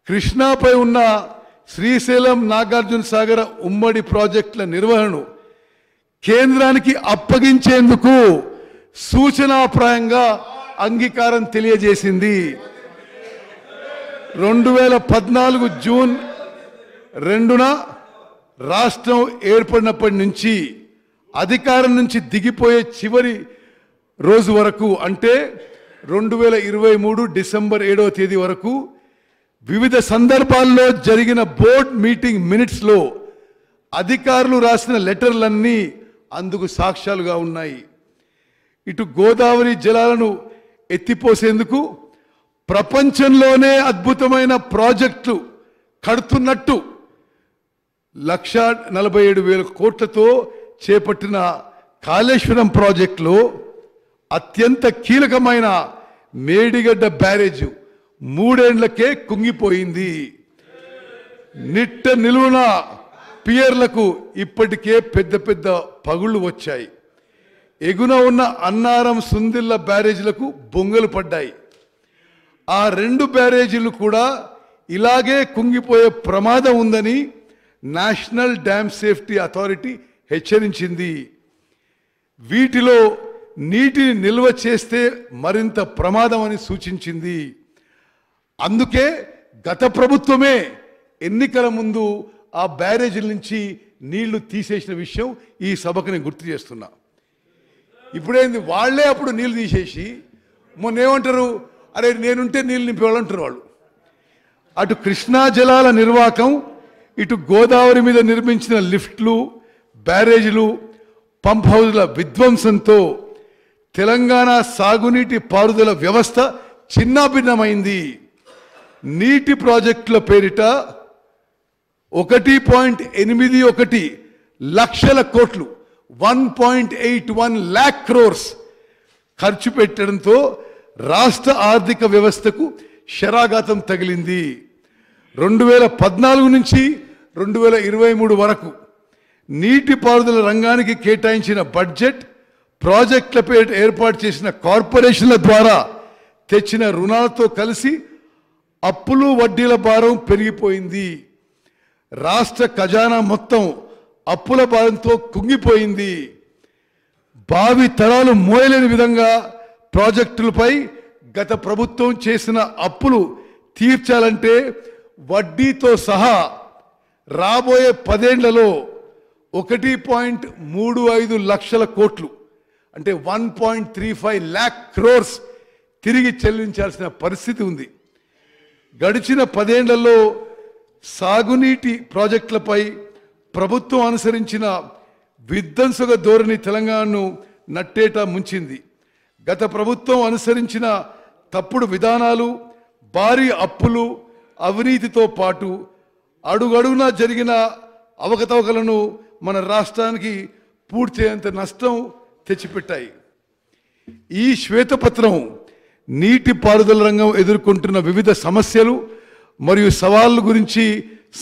కృష్ణాపై ఉన్న శ్రీశైలం, నాగార్జున సాగర్ ఉమ్మడి ప్రాజెక్టుల నిర్వహణను కేంద్రానికి అప్పగించేందుకు సూచనాప్రాయంగా అంగీకారం తెలియజేసింది. 2014 జూన్ 2న రాష్ట్రం ఏర్పడినప్పటి నుంచి అధికారం నుంచి దిగిపోయే చివరి రోజు వరకు, అంటే 2023 డిసెంబర్ 7వ తేదీ వరకు వివిధ సందర్భాల్లో జరిగిన బోర్డ్ మీటింగ్ మినిట్స్లో అధికారులు రాసిన లెటర్లన్నీ అందుకు సాక్ష్యాలుగా ఉన్నాయి. ఇటు గోదావరి జలాలను ఎత్తిపోసేందుకు ప్రపంచంలోనే అద్భుతమైన ప్రాజెక్టులు కడుతున్నట్టు 1,47,000 కోట్లతో చేపట్టిన కాళేశ్వరం ప్రాజెక్టులో అత్యంత కీలకమైన మేడిగడ్డ బ్యారేజ్ 3 ఏళ్లకే కుంగిపోయింది. నిట్ట నిలువున పియర్లకు ఇప్పటికే పెద్ద పెద్ద పగుళ్లు వచ్చాయి. ఎగున ఉన్న అన్నారం, సుందిల్ల బ్యారేజీలకు బొంగలు పడ్డాయి. ఆ 2 బ్యారేజీలు కూడా ఇలాగే కుంగిపోయే ప్రమాదం ఉందని నేషనల్ డ్యామ్ సేఫ్టీ అథారిటీ హెచ్చరించింది. వీటిలో నీటిని నిల్వ చేస్తే మరింత ప్రమాదం అని సూచించింది. అందుకే గత ప్రభుత్వమే ఎన్నికల ముందు ఆ బ్యారేజీల నుంచి నీళ్లు తీసేసిన విషయం ఈ సభకు నేను గుర్తు చేస్తున్నా. ఇప్పుడేంది, వాళ్లే అప్పుడు నీళ్లు తీసేసి మొన్న ఏమంటారు, అరే నేనుంటే నీళ్ళు నింపేవాళ్ళంటారు వాళ్ళు. అటు కృష్ణా జలాల నిర్వాహకం, ఇటు గోదావరి మీద నిర్మించిన లిఫ్ట్లు, బ్యారేజీలు, పంప్ హౌజ్ల విధ్వంసంతో తెలంగాణ సాగునీటి పారుదల వ్యవస్థ చిన్నాభిన్నమైంది. నీటి ప్రాజెక్టుల పేరిట 1.81 లక్షల కోట్లు 1.81 lakh crores ఖర్చు పెట్టడంతో రాష్ట్ర ఆర్థిక వ్యవస్థకు శరాఘాతం తగిలింది. 2014 నుంచి 2023 వరకు నీటిపారుదల రంగానికి కేటాయించిన బడ్జెట్, ప్రాజెక్టుల పేరిట ఏర్పాటు చేసిన కార్పొరేషన్ల ద్వారా తెచ్చిన రుణాలతో కలిసి అప్పులు, వడ్డీల భారం పెరిగిపోయింది. రాష్ట్ర ఖజానా మొత్తం అప్పుల భారంతో కుంగిపోయింది. భావి తరాలు మోయలేని విధంగా ప్రాజెక్టులపై గత ప్రభుత్వం చేసిన అప్పులు తీర్చాలంటే వడ్డీతో సహా రాబోయే 10 ఏళ్లలో 1.35 లక్షల కోట్లు, అంటే 1.35 lakh crores తిరిగి చెల్లించాల్సిన పరిస్థితి ఉంది. గడిచిన 10 ఏళ్లలో సాగునీటి ప్రాజెక్టులపై ప్రభుత్వం అనుసరించిన విధ్వంసక ధోరణి తెలంగాణను నట్టేట ముంచింది. గత ప్రభుత్వం అనుసరించిన తప్పుడు విధానాలు, భారీ అప్పులు, అవినీతితో పాటు అడుగడుగునా జరిగిన అవకతవకలను మన రాష్ట్రానికి పూడ్చేంత నష్టం తెచ్చిపెట్టాయి. ఈ శ్వేతపత్రం నీటిపారుదల రంగం ఎదుర్కొంటున్న వివిధ సమస్యలు మరియు సవాళ్ళ గురించి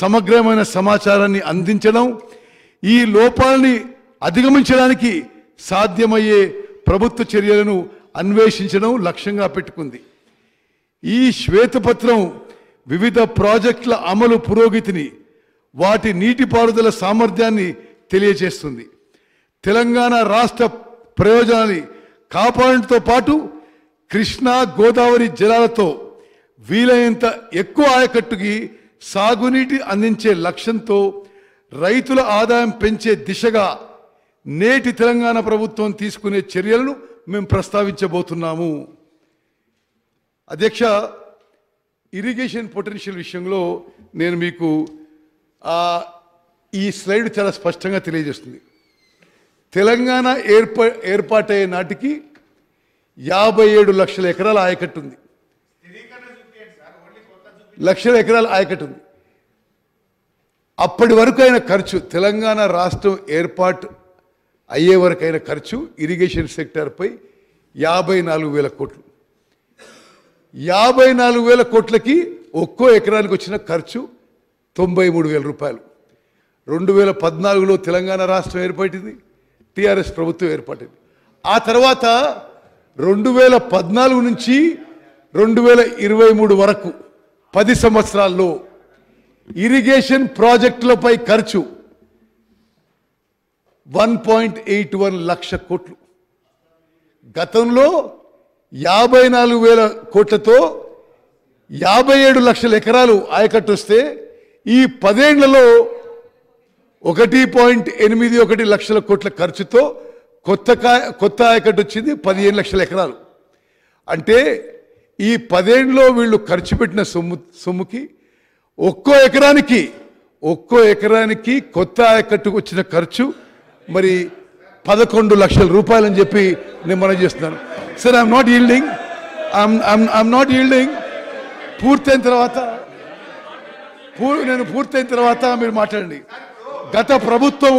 సమగ్రమైన సమాచారాన్ని అందించడం, ఈ లోపాలని అధిగమించడానికి సాధ్యమయ్యే ప్రభుత్వ చర్యలను అన్వేషించడం లక్ష్యంగా పెట్టుకుంది. ఈ శ్వేతపత్రం వివిధ ప్రాజెక్టుల అమలు పురోగతిని, వాటి నీటిపారుదల సామర్థ్యాన్ని తెలియజేస్తుంది. తెలంగాణ రాష్ట్ర ప్రయోజనాన్ని కాపాడడంతో పాటు కృష్ణా గోదావరి జలాలతో వీలైనంత ఎక్కువ ఆయకట్టుకి సాగునీటి అందించే లక్ష్యంతో రైతుల ఆదాయం పెంచే దిశగా నేటి తెలంగాణ ప్రభుత్వం తీసుకునే చర్యలను మేము ప్రస్తావించబోతున్నాము. అధ్యక్ష, ఇరిగేషన్ పొటెన్షియల్ విషయంలో నేను మీకు ఈ స్లైడ్ చాలా స్పష్టంగా తెలియజేస్తుంది. తెలంగాణ ఏర్పాటయ్యే నాటికి 57 లక్షల ఎకరాల ఆయకట్టు ఉంది. లక్షల ఎకరాల ఆయకట్టు ఉంది. అప్పటి వరకు అయిన ఖర్చు, తెలంగాణ రాష్ట్రం ఏర్పాటు అయ్యే వరకు అయిన ఖర్చు ఇరిగేషన్ సెక్టార్పై 54,000 కోట్లు. 54,000 కోట్లకి ఒక్కో ఎకరానికి వచ్చిన ఖర్చు 93,000 రూపాయలు. 2014లో తెలంగాణ రాష్ట్రం ఏర్పడింది, టీఆర్ఎస్ ప్రభుత్వం ఏర్పడింది. ఆ తర్వాత 2014 నుంచి 2023 వరకు 10 సంవత్సరాల్లో ఇరిగేషన్ ప్రాజెక్టులపై ఖర్చు 1.81 లక్ష కోట్లు. గతంలో 54,000 కోట్లతో 57 లక్షల ఎకరాలు ఆయకట్టు వస్తే ఈ 10 ఏళ్లలో 1.81 లక్షల కోట్ల ఖర్చుతో కొత్త ఆయకట్టు వచ్చింది 15 లక్షల ఎకరాలు. అంటే ఈ 10 ఏళ్లలో వీళ్ళు ఖర్చు పెట్టిన సొమ్ముకి ఒక్కో ఎకరానికి కొత్త ఆయకట్టుకు వచ్చిన ఖర్చు మరి 11 లక్షల రూపాయలు అని చెప్పి నేను మనం చేస్తున్నాను. Sir, I'm not yielding. పూర్తయిన తర్వాత మీరు మాట్లాడండి. గత ప్రభుత్వం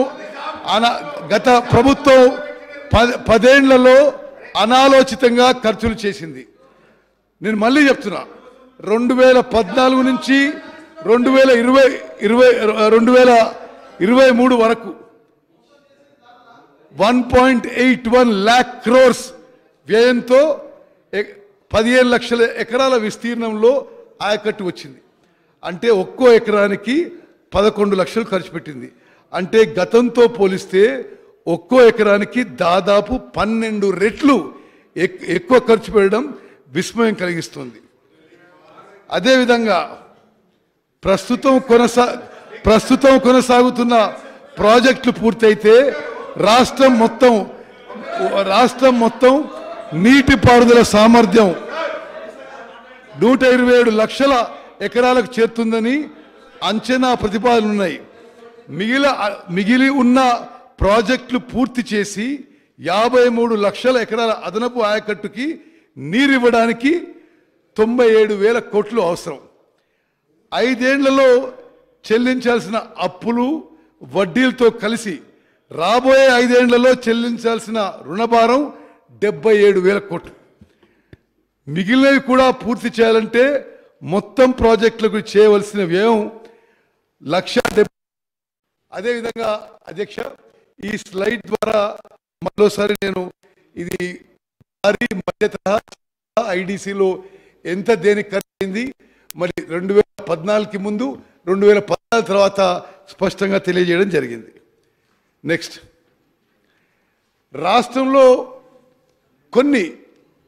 10 ఏళ్లలో అనాలోచితంగా ఖర్చులు చేసింది. నేను మళ్ళీ చెప్తున్నా, 2014 నుంచి 2023 వరకు 1.81 lakh crores వ్యయంతో 15 లక్షల ఎకరాల విస్తీర్ణంలో ఆయకట్టు వచ్చింది. అంటే ఒక్కో ఎకరానికి 11 లక్షలు ఖర్చు పెట్టింది. అంటే గతంతో పోలిస్తే ఒక్కో ఎకరానికి దాదాపు 12 రెట్లు ఎక్కువ ఖర్చు పెట్టడం విస్మయం కలిగిస్తుంది. అదేవిధంగా ప్రస్తుతం కొనసాగుతున్న ప్రాజెక్టులు పూర్తయితే రాష్ట్రం మొత్తం నీటిపారుదల సామర్థ్యం 127 లక్షల ఎకరాలకు చేరుతుందని అంచనా ప్రతిపాదనలు ఉన్నాయి. మిగిలి ఉన్న ప్రాజెక్టులు పూర్తి చేసి 53 లక్షల ఎకరాల అదనపు ఆయకట్టుకి నీరివ్వడానికి 97,000 కోట్లు అవసరం. 5 ఏళ్లలో చెల్లించాల్సిన అప్పులు, వడ్డీలతో కలిసి రాబోయే 5 ఏళ్లలో చెల్లించాల్సిన రుణభారం 77,000 కోట్లు. మిగిలినవి కూడా పూర్తి చేయాలంటే మొత్తం ప్రాజెక్టులకు చేయవలసిన వ్యయం 1,70,000. అదేవిధంగా అధ్యక్ష, ఈ స్లైడ్ ద్వారా మరోసారి నేను ఇది భారీ మధ్య తరహా ఐడిసిలో ఎంత దేనికి ఖర్చయింది మరి 2014కి ముందు 2014 తర్వాత స్పష్టంగా తెలియజేయడం జరిగింది. నెక్స్ట్, రాష్ట్రంలో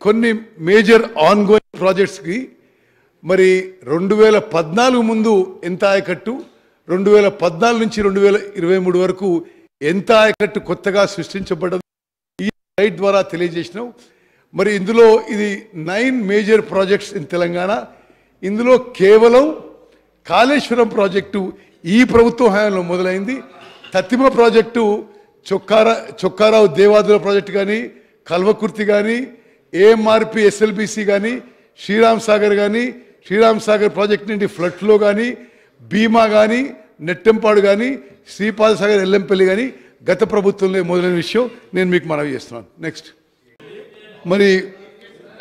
కొన్ని మేజర్ ఆన్గోయింగ్ ప్రాజెక్ట్స్కి మరి 2014 ముందు ఎంత ఆయకట్టు, 2014 నుంచి 2023 వరకు ఎంత ఆయకట్టు కొత్తగా సృష్టించబడదు, ఈ రైట్ ద్వారా తెలియజేసినాం. మరి ఇందులో ఇది 9 మేజర్ ప్రాజెక్ట్స్ ఇన్ తెలంగాణ. ఇందులో కేవలం కాళేశ్వరం ప్రాజెక్టు ఈ ప్రభుత్వ హయాంలో మొదలైంది. తత్తిమ ప్రాజెక్టు చొక్కారావు దేవాదుల ప్రాజెక్టు కానీ, కల్వకుర్తి కానీ, ఏఎంఆర్పి ఎస్ఎల్బిసి కానీ, శ్రీరామ్ సాగర్ కానీ, శ్రీరామ్ సాగర్ ప్రాజెక్ట్ నుండి ఫ్లడ్ ఫ్లో కానీ, భీమా కానీ, నెట్టెంపాడు కానీ, శ్రీపాద సాగర్ ఎల్లంపల్లి కానీ గత ప్రభుత్వంలో మొదలైన విషయం నేను మీకు మనవి చేస్తున్నాను. నెక్స్ట్ మరి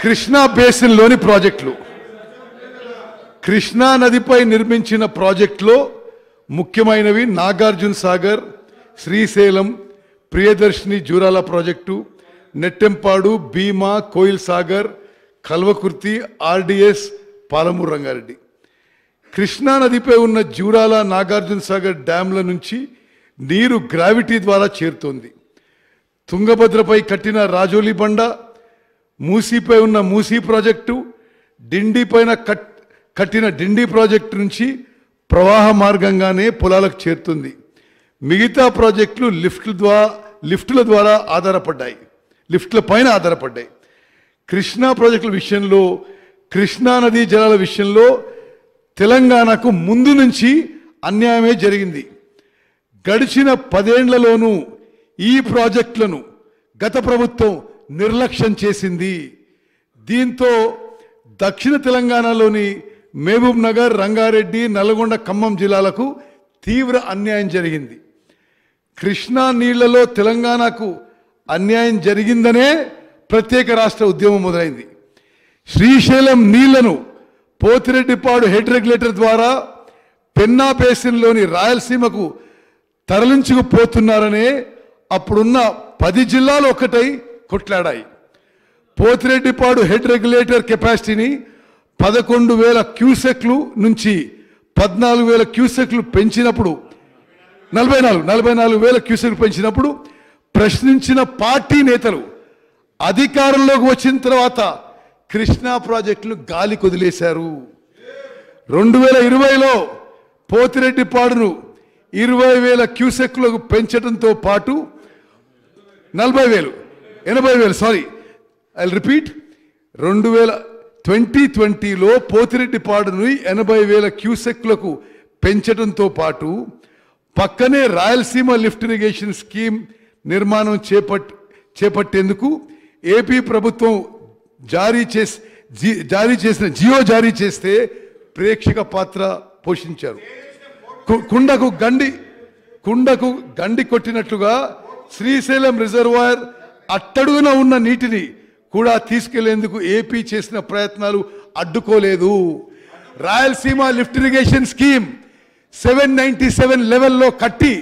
కృష్ణా బేసిన్లోని ప్రాజెక్టులు. కృష్ణా నదిపై నిర్మించిన ప్రాజెక్టులో ముఖ్యమైనవి నాగార్జున సాగర్, శ్రీశైలం, ప్రియదర్శిని జూరాల ప్రాజెక్టు, నెట్టెంపాడు, భీమా, కోయిల్ సాగర్, కల్వకుర్తి, ఆర్డిఎస్, పాలమూరు రంగారెడ్డి. కృష్ణా నదిపై ఉన్న జూరాల, నాగార్జున సాగర్ డ్యాంల నుంచి నీరు గ్రావిటీ ద్వారా చేరుతోంది. తుంగభద్రపై కట్టిన రాజోలి బండ, మూసీపై ఉన్న మూసీ ప్రాజెక్టు, డిండి పైన కట్టిన డిండి ప్రాజెక్టు నుంచి ప్రవాహ మార్గంగానే పొలాలకు చేరుతుంది. మిగతా ప్రాజెక్టులు లిఫ్టుల ద్వారా ఆధారపడ్డాయి, లిఫ్టుల పైన ఆధారపడ్డాయి. కృష్ణా ప్రాజెక్టుల విషయంలో, కృష్ణా నదీ జలాల విషయంలో తెలంగాణకు ముందు నుంచి అన్యాయమే జరిగింది. గడిచిన 10 ఏళ్లలోనూ ఈ ప్రాజెక్టులను గత ప్రభుత్వం నిర్లక్ష్యం చేసింది. దీంతో దక్షిణ తెలంగాణలోని మహబూబ్ నగర్, రంగారెడ్డి, నల్గొండ, ఖమ్మం జిల్లాలకు తీవ్ర అన్యాయం జరిగింది. కృష్ణా నీళ్లలో తెలంగాణకు అన్యాయం జరిగిందనే ప్రత్యేక రాష్ట్ర ఉద్యమం మొదలైంది. శ్రీశైలం నీళ్లను పోతిరెడ్డిపాడు హెడ్ రెగ్యులేటర్ ద్వారా పెన్నా బేసిన్లోని రాయలసీమకు తరలించుకుపోతున్నారనే అప్పుడున్న 10 జిల్లాలు ఒక్కటై కొట్లాడాయి. పోతిరెడ్డిపాడు హెడ్ రెగ్యులేటర్ కెపాసిటీని 11,000 క్యూసెక్లు నుంచి 14,000 క్యూసెక్లు పెంచినప్పుడు, 44,000 క్యూసెక్లు పెంచినప్పుడు ప్రశ్నించిన పార్టీ నేతలు అధికారంలోకి వచ్చిన తర్వాత కృష్ణా ప్రాజెక్టులు గాలి కొదిలేశారు. 2020లో పోతిరెడ్డిపాడును 20,000 క్యూసెక్లకు పెంచడంతో పాటు 2020లో పోతిరెడ్డిపాడును 80,000 క్యూసెక్లకు పెంచడంతో పాటు పక్కనే రాయలసీమ లిఫ్ట్ ఇరిగేషన్ స్కీమ్ నిర్మాణం చేపట్టేందుకు ఏపీ ప్రభుత్వం జారీ చేసిన జియో జారీ చేస్తే ప్రేక్షక పాత్ర పోషించారు. కుండకు గండి కొట్టినట్లుగా శ్రీశైలం రిజర్వాయర్ అట్టడుగున ఉన్న నీటిని కూడా తీసుకెళ్లేందుకు ఏపీ చేసిన ప్రయత్నాలు అడ్డుకోలేదు. రాయలసీమ లిఫ్ట్ ఇరిగేషన్ స్కీమ్ 797 లెవెల్లో కట్టి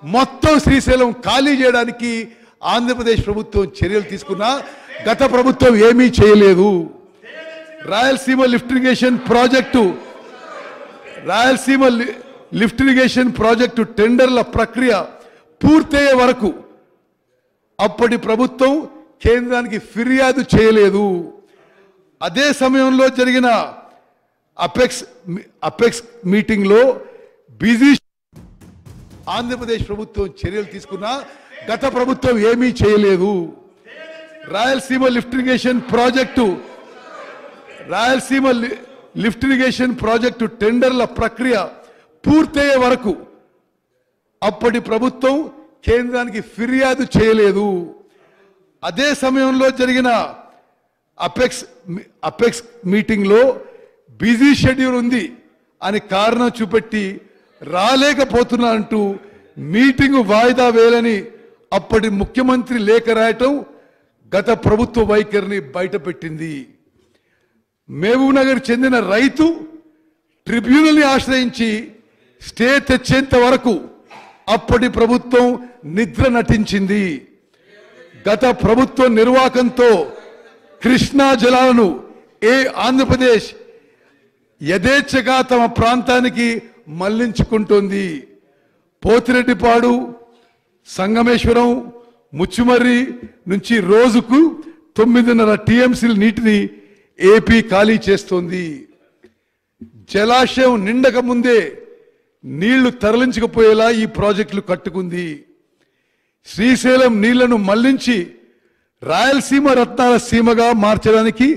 మొత్తం శ్రీశైలం ఖాళీ చేయడానికి ఆంధ్రప్రదేశ్ ప్రభుత్వం చర్యలు తీసుకున్నా గత ప్రభుత్వం ఏమీ చేయలేదు. రాయలసీమ లిఫ్ట్ ఇరిగేషన్ ప్రాజెక్టు టెండర్ల ప్రక్రియ పూర్తయ్యే వరకు అప్పటి ప్రభుత్వం కేంద్రానికి ఫిర్యాదు చేయలేదు. అదే సమయంలో జరిగిన అపెక్స్ మీటింగ్లో బిజీ ఆంధ్రప్రదేశ్ ప్రభుత్వం చర్యలు తీసుకున్నా గత ప్రభుత్వం ఏమీ చేయలేదు. రాయలసీమ లిఫ్ట్ ఇరిగేషన్ ప్రాజెక్టు టెండర్ల ప్రక్రియ పూర్తయ్యే వరకు అప్పటి ప్రభుత్వం కేంద్రానికి ఫిర్యాదు చేయలేదు. అదే సమయంలో జరిగిన అపెక్స్ మీటింగ్లో బిజీ షెడ్యూల్ ఉంది అని కారణం చూపెట్టి రాలేకపోతున్నా అంటూ మీటింగు వాయిదా వేయాలని అప్పటి ముఖ్యమంత్రి లేఖ రాయటం గత ప్రభుత్వ వైఖరిని బయటపెట్టింది. మహబూబ్ నగర్ చెందిన రైతు ట్రిబ్యునల్ని ఆశ్రయించి స్టే తెచ్చేంత వరకు అప్పటి ప్రభుత్వం నిద్ర నటించింది. గత ప్రభుత్వ నిర్వాకంతో కృష్ణా జలాలను ఆంధ్రప్రదేశ్ యథేచ్ఛగా తమ ప్రాంతానికి మళ్లించుకుంటోంది. పోతిరెడ్డిపాడు, సంగమేశ్వరం, ముచ్చుమర్రి నుంచి రోజుకు 9.5 టీఎంసీల నీటిని ఏపీ ఖాళీ చేస్తోంది. జలాశయం నిండక ముందే నీళ్లు తరలించకపోయేలా ఈ ప్రాజెక్టులు కట్టుకుంది. శ్రీశైలం నీళ్లను మళ్లించి రాయలసీమ రత్నాల సీమగా మార్చడానికి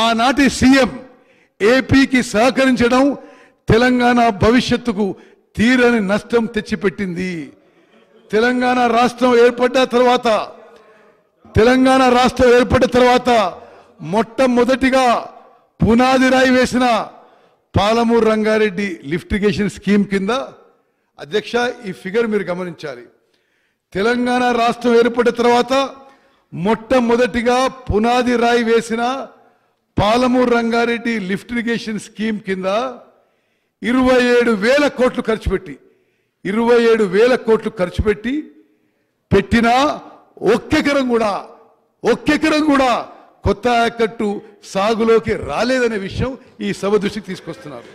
ఆనాటి సీఎం ఏపీకి సహకరించడం తెలంగాణ భవిష్యత్తుకు తీరని నష్టం తెచ్చిపెట్టింది. తెలంగాణ రాష్ట్రం ఏర్పడ్డ తర్వాత మొట్టమొదటిగా పునాది రాయి వేసిన Palamuru Rangareddy lift irrigation scheme కింద, అధ్యక్ష ఈ ఫిగర్ మీరు గమనించాలి, తెలంగాణ రాష్ట్రం ఏర్పడిన తర్వాత మొట్టమొదటిగా పునాది రాయి వేసిన Palamuru Rangareddy lift irrigation scheme కింద 27,000 కోట్లు ఖర్చు పెట్టి 27,000 కోట్లు ఖర్చు పెట్టినా ఒక్కెకరం కూడా కొత్త ఆయకట్టు సాగులోకి రాలేదనే విషయం ఈ సభ దృష్టికి తీసుకొస్తున్నారు.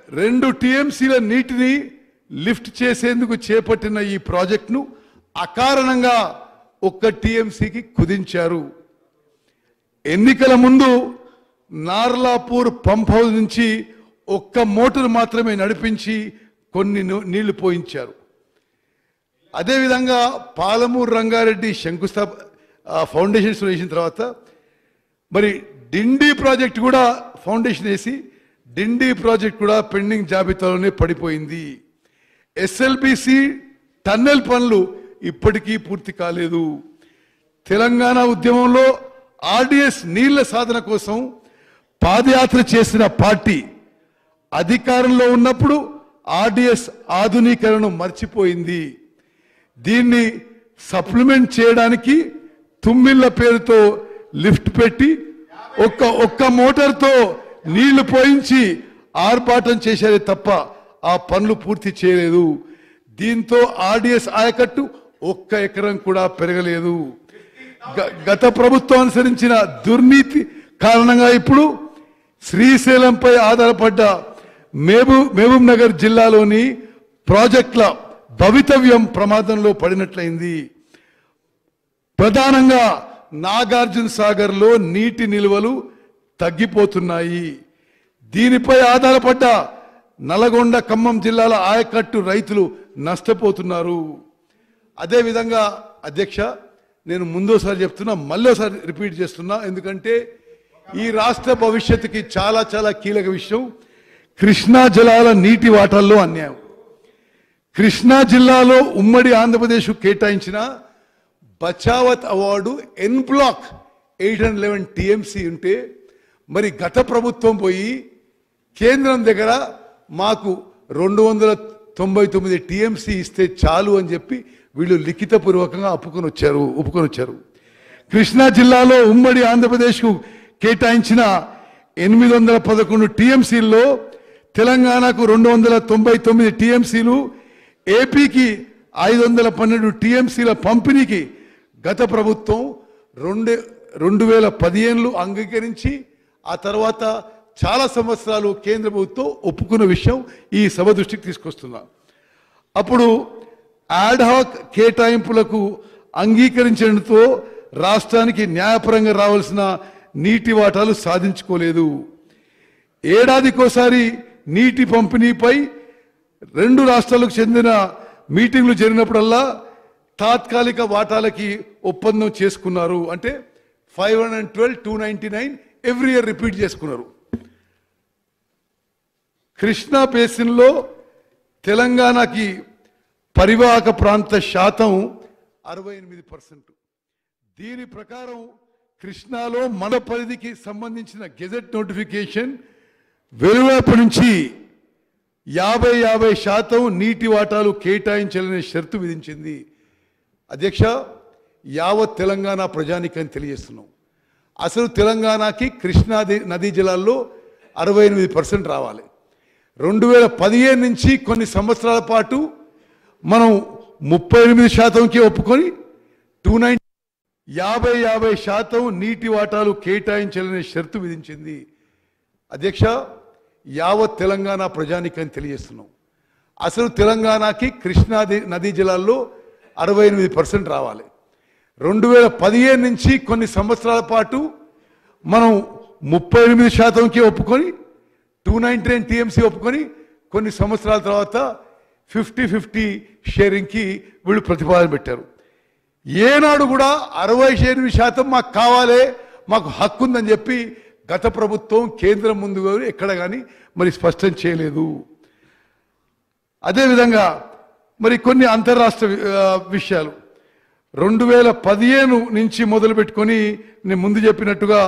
2 టీఎంసీల నీటిని లిఫ్ట్ చేసేందుకు చేపట్టిన ఈ ప్రాజెక్టును అకారణంగా 1 టీఎంసీకి కుదించారు. ఎన్నికల ముందు నార్లాపూర్ పంప్ హౌస్ నుంచి 1 మోటార్ మాత్రమే నడిపించి కొన్ని నీళ్లు పోయించారు. అదేవిధంగా పాలమూరు రంగారెడ్డి ఫౌండేషన్స్ వేసిన తర్వాత మరి డిండి ప్రాజెక్ట్ కూడా ఫౌండేషన్ వేసి డిండి ప్రాజెక్ట్ కూడా పెండింగ్ జాబితాలోనే పడిపోయింది. ఎస్ఎల్బిసి టన్నెల్ పనులు ఇప్పటికీ పూర్తి కాలేదు. తెలంగాణ ఉద్యమంలో ఆర్డిఎస్ నీళ్ల సాధన కోసం పాదయాత్ర చేసిన పార్టీ అధికారంలో ఉన్నప్పుడు ఆర్డిఎస్ ఆధునీకరణను మర్చిపోయింది. దీన్ని సప్లిమెంట్ చేయడానికి తుమ్మిళ్ల పేరుతో లిఫ్ట్ పెట్టి ఒక్క మోటార్తో నీళ్లు పోయించి ఆర్పాటం చేశారే తప్ప ఆ పనులు పూర్తి చేయలేదు. దీంతో ఆర్డిఎస్ ఆయకట్టు 1 ఎకరం కూడా పెరగలేదు. గత ప్రభుత్వం అనుసరించిన దుర్నీతి కారణంగా ఇప్పుడు శ్రీశైలంపై ఆధారపడ్డ మహబూబ్ నగర్ జిల్లాలోని ప్రాజెక్టుల భవితవ్యం ప్రమాదంలో పడినట్లయింది. ప్రధానంగా నాగార్జున సాగర్లో నీటి నిల్వలు తగ్గిపోతున్నాయి. దీనిపై ఆధారపడ్డ నల్గొండ ఖమ్మం జిల్లాల ఆయకట్టు రైతులు నష్టపోతున్నారు. అదేవిధంగా అధ్యక్ష, నేను ముందోసారి చెప్తున్నా, మళ్ళీసారి రిపీట్ చేస్తున్నా, ఎందుకంటే ఈ రాష్ట్ర భవిష్యత్తుకి చాలా చాలా కీలక విషయం. కృష్ణా జలాల నీటి వాటాల్లో అన్యాయం. కృష్ణా జిల్లాలో ఉమ్మడి ఆంధ్రప్రదేశ్ కేటాయించిన బచావత్ అవార్డు ఎన్ బ్లాక్ 811 టీఎంసీ ఉంటే మరి గత ప్రభుత్వం పోయి కేంద్రం దగ్గర మాకు 299 టీఎంసీ ఇస్తే చాలు అని చెప్పి వీళ్ళు లిఖితపూర్వకంగా ఒప్పుకొని వచ్చారు. కృష్ణా జిల్లాలో ఉమ్మడి ఆంధ్రప్రదేశ్కు కేటాయించిన 811 టీఎంసీల్లో తెలంగాణకు 299 టీఎంసీలు, ఏపీకి 512 టీఎంసీల పంపిణీకి గత ప్రభుత్వం 2015లో అంగీకరించి ఆ తర్వాత చాలా సంవత్సరాలు కేంద్ర ప్రభుత్వం ఒప్పుకున్న విషయం ఈ సభ దృష్టికి తీసుకొస్తున్నా. అప్పుడు యాడ్హాక్ కేటాయింపులకు అంగీకరించడంతో రాష్ట్రానికి న్యాయపరంగా రావాల్సిన నీటి వాటాలు సాధించుకోలేదు. ఏడాదికోసారి నీటి పంపిణీపై 2 రాష్ట్రాలకు చెందిన మీటింగ్లు జరిగినప్పుడల్లా తాత్కాలిక వాటాలకి ఒప్పందం చేసుకున్నారు. అంటే 512, 299 ఎవ్రీ ఇయర్ రిపీట్ చేసుకున్నారు. కృష్ణా బేసిన్లో తెలంగాణకి పరివాహక ప్రాంత శాతం 68%. దీని ప్రకారం కృష్ణాలో మన పరిధికి సంబంధించిన గెజెట్ నోటిఫికేషన్ వెలువడినప్పటి నుంచి 50% నీటి వాటాలు కేటాయించాలనే షరతు విధించింది. అధ్యక్ష, యావత్ తెలంగాణ ప్రజానికని తెలియజేస్తున్నాం. అసలు తెలంగాణకి కృష్ణా నదీ జలాల్లో 68% రావాలి. 2015 నుంచి కొన్ని సంవత్సరాల పాటు మనం 38%కి ఒప్పుకొని 50% నీటి వాటాలు కేటాయించాలనే షరతు విధించింది. అధ్యక్ష, యావత్ తెలంగాణ ప్రజానికని తెలియజేస్తున్నాం. అసలు తెలంగాణకి కృష్ణా నదీ జలాల్లో 68% రావాలి. 2015 నుంచి కొన్ని సంవత్సరాల పాటు మనం 38%కి ఒప్పుకొని 299 టీఎంసీ ఒప్పుకొని కొన్ని సంవత్సరాల తర్వాత 50-50 షేరింగ్కి వీళ్ళు ప్రతిపాదన పెట్టారు. ఏనాడు కూడా 68% మాకు కావాలి, మాకు హక్కు ఉందని చెప్పి గత ప్రభుత్వం కేంద్రం ముందు ఎక్కడ కానీ మరి స్పష్టం చేయలేదు. అదేవిధంగా మరి కొన్ని అంతర్రాష్ట్ర విషయాలు 2015 నుంచి మొదలు పెట్టుకొని నేను ముందు చెప్పినట్టుగా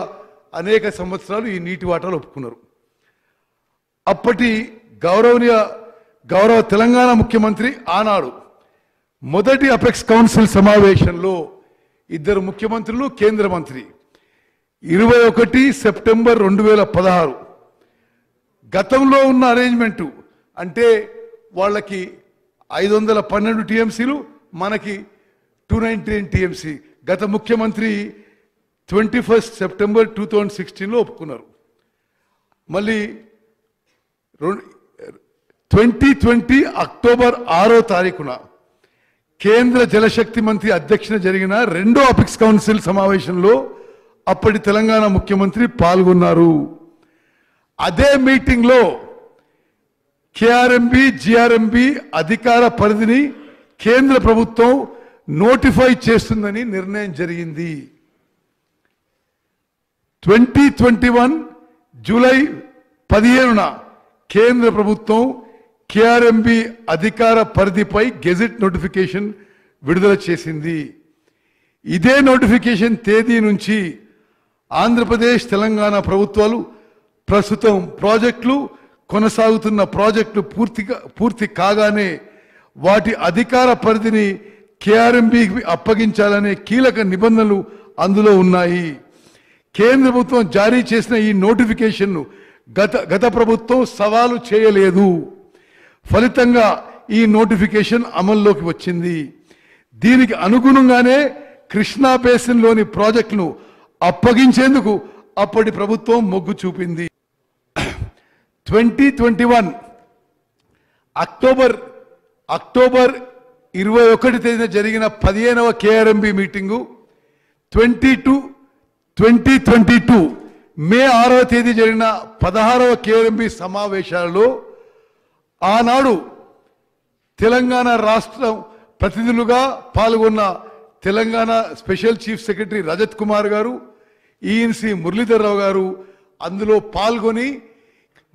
అనేక సంవత్సరాలు ఈ నీటి వాటాలు ఒప్పుకున్నారు. అప్పటి గౌరవ తెలంగాణ ముఖ్యమంత్రి ఆనాడు మొదటి అపెక్స్ కౌన్సిల్ సమావేశంలో ఇద్దరు ముఖ్యమంత్రులు, కేంద్ర మంత్రి 21 సెప్టెంబర్ 2016 గతంలో ఉన్న అరేంజ్మెంటు అంటే వాళ్ళకి 512 టీఎంసీలు, మనకి 299 టీఎంసీ గత ముఖ్యమంత్రి 21 సెప్టెంబర్ 2016లో ఒప్పుకున్నారు. మళ్ళీ 2020 అక్టోబర్ 6వ తారీఖున కేంద్ర జలశక్తి మంత్రి అధ్యక్షన జరిగిన రెండో అపెక్స్ కౌన్సిల్ సమావేశంలో అప్పటి తెలంగాణ ముఖ్యమంత్రి పాల్గొన్నారు. అదే మీటింగ్లో కేఆర్ఎంబి, జిఆర్ఎంబి అధికార పరిధిని కేంద్ర ప్రభుత్వం నోటిఫై చేస్తుందని నిర్ణయం జరిగింది. 2021 జూలై 15న కేంద్ర ప్రభుత్వం కేఆర్ఎంబి అధికార పరిధిపై గెజెట్ నోటిఫికేషన్ విడుదల చేసింది. ఇదే నోటిఫికేషన్ తేదీ నుంచి ఆంధ్రప్రదేశ్, తెలంగాణ ప్రభుత్వాలు ప్రస్తుతం ప్రాజెక్టులు కొనసాగుతున్న ప్రాజెక్టులు పూర్తి కాగానే వాటి అధికార పరిధిని కేఆర్ఎంబికి అప్పగించాలనే కీలక నిబంధనలు అందులో ఉన్నాయి. కేంద్ర ప్రభుత్వం జారీ చేసిన ఈ నోటిఫికేషన్ను గత ప్రభుత్వం సవాలు చేయలేదు. ఫలితంగా ఈ నోటిఫికేషన్ అమల్లోకి వచ్చింది. దీనికి అనుగుణంగానే కృష్ణా బేసిన్లోని ప్రాజెక్టును అప్పగించేందుకు అప్పటి ప్రభుత్వం మొగ్గు చూపింది. 2021 అక్టోబర్ 21 తేదీన జరిగిన 15వ కేఆర్ఎంబి మీటింగు 2022 మే 6వ తేదీ జరిగిన 16వ కేఆర్ఎంబి సమావేశాలలో ఆనాడు తెలంగాణ రాష్ట్రం ప్రతినిధులుగా పాల్గొన్న Telangana special chief secretary Rajat Kumar గారు, ఈఎన్సి మురళీధర్రావు గారు అందులో పాల్గొని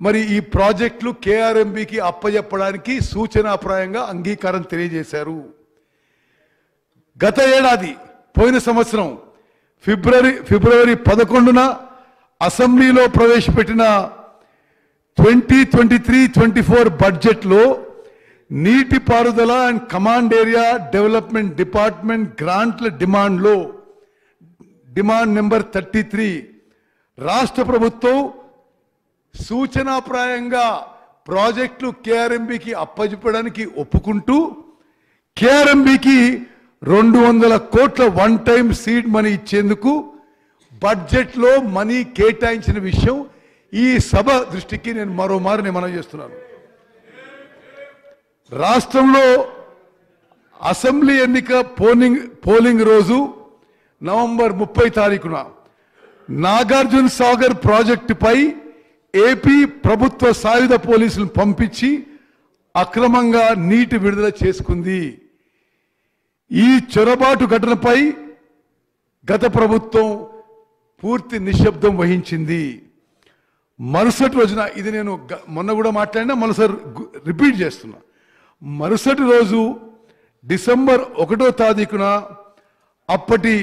మరి ఈ ప్రాజెక్టులు కేఆర్ఎంబికి అప్పజెప్పడానికి సూచనాప్రాయంగా అంగీకారం తెలియజేశారు. గత ఏడాది పోయిన సంవత్సరం ఫిబ్రవరి 11న అసెంబ్లీలో ప్రవేశపెట్టిన 2023-24 బడ్జెట్లో నీటిపారుదల and command area development department గ్రాంట్ల డిమాండ్ నెంబర్ 33 రాష్ట్ర ప్రభుత్వం సూచనాప్రాయంగా ప్రాజెక్టులు కేఆర్ఎంబికి అప్పజెప్పడానికి ఒప్పుకుంటూ కేఆర్ఎంబికి 200 కోట్ల వన్ టైం సీడ్ మనీ ఇచ్చేందుకు బడ్జెట్లో మనీ కేటాయించిన విషయం ఈ సభ దృష్టికి నేను మరోమారు మనం చేస్తున్నాను. రాష్ట్రంలో అసెంబ్లీ ఎన్నిక పోలింగ్ రోజు నవంబర్ 30 తారీఖున నాగార్జున సాగర్ ప్రాజెక్టుపై ఏపీ ప్రభుత్వ సాయుధ పోలీసులను పంపించి అక్రమంగా నీటి విడుదల చేసుకుంది. ఈ చొరబాటు ఘటనపై గత ప్రభుత్వం పూర్తి నిశ్శబ్దం వహించింది. మరుసటి రోజున ఇది నేను మొన్న కూడా మాట్లాడినా మరోసారి రిపీట్ చేస్తున్నా. మరుసటి రోజు డిసెంబర్ 1వ తారీఖున అప్పటి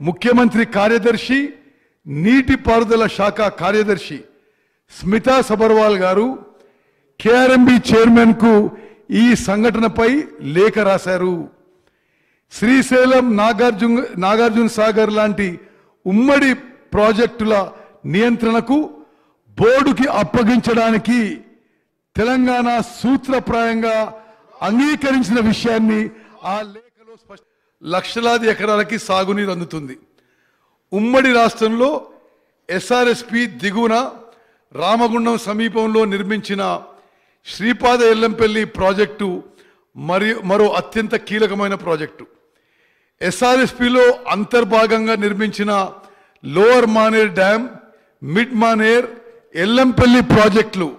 ముఖ్యమంత్రి కార్యదర్శి, నీటిపారుదల శాఖ కార్యదర్శి స్మితా సబర్వాల్ గారు కేఆర్ఎంబి చైర్మన్ కు ఈ సంఘటనపై లేఖ రాశారు. శ్రీశైలం, నాగార్జున సాగర్ లాంటి ఉమ్మడి ప్రాజెక్టుల నియంత్రణకు బోర్డుకి అప్పగించడానికి తెలంగాణ సూత్రప్రాయంగా అంగీకరించిన విషయాన్ని ఆ లేఖలో లక్షలాది ఎకరాలకి సాగునీరు అందుతుంది. ఉమ్మడి రాష్ట్రంలో ఎస్ఆర్ఎస్పి దిగువన రామగుండం సమీపంలో నిర్మించిన శ్రీపాద ఎల్లంపల్లి ప్రాజెక్టు మరో అత్యంత కీలకమైన ప్రాజెక్టు. ఎస్ఆర్ఎస్పిలో అంతర్భాగంగా నిర్మించిన lower Maner dam, mid Maner, Yellampalli ప్రాజెక్టులు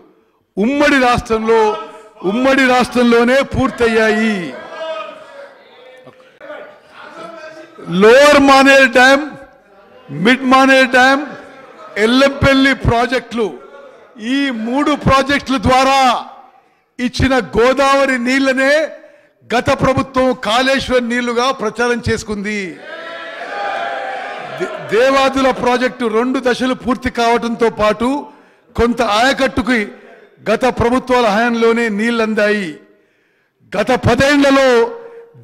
ఉమ్మడి రాష్ట్రంలోనే పూర్తయ్యాయి. Lower Maneru dam, mid Maneru dam, Yellampalli ప్రాజెక్టులు, ఈ 3 ప్రాజెక్టుల ద్వారా ఇచ్చిన గోదావరి నీళ్లనే గత ప్రభుత్వం కాళేశ్వరం నీళ్లుగా ప్రచారం చేసుకుంది. దేవాదుల ప్రాజెక్టు 2 దశలు పూర్తి కావడంతో పాటు కొంత ఆయకట్టుకి గత ప్రభుత్వాల హయాంలోనే నీళ్లు అందాయి. గత 10 ఏళ్లలో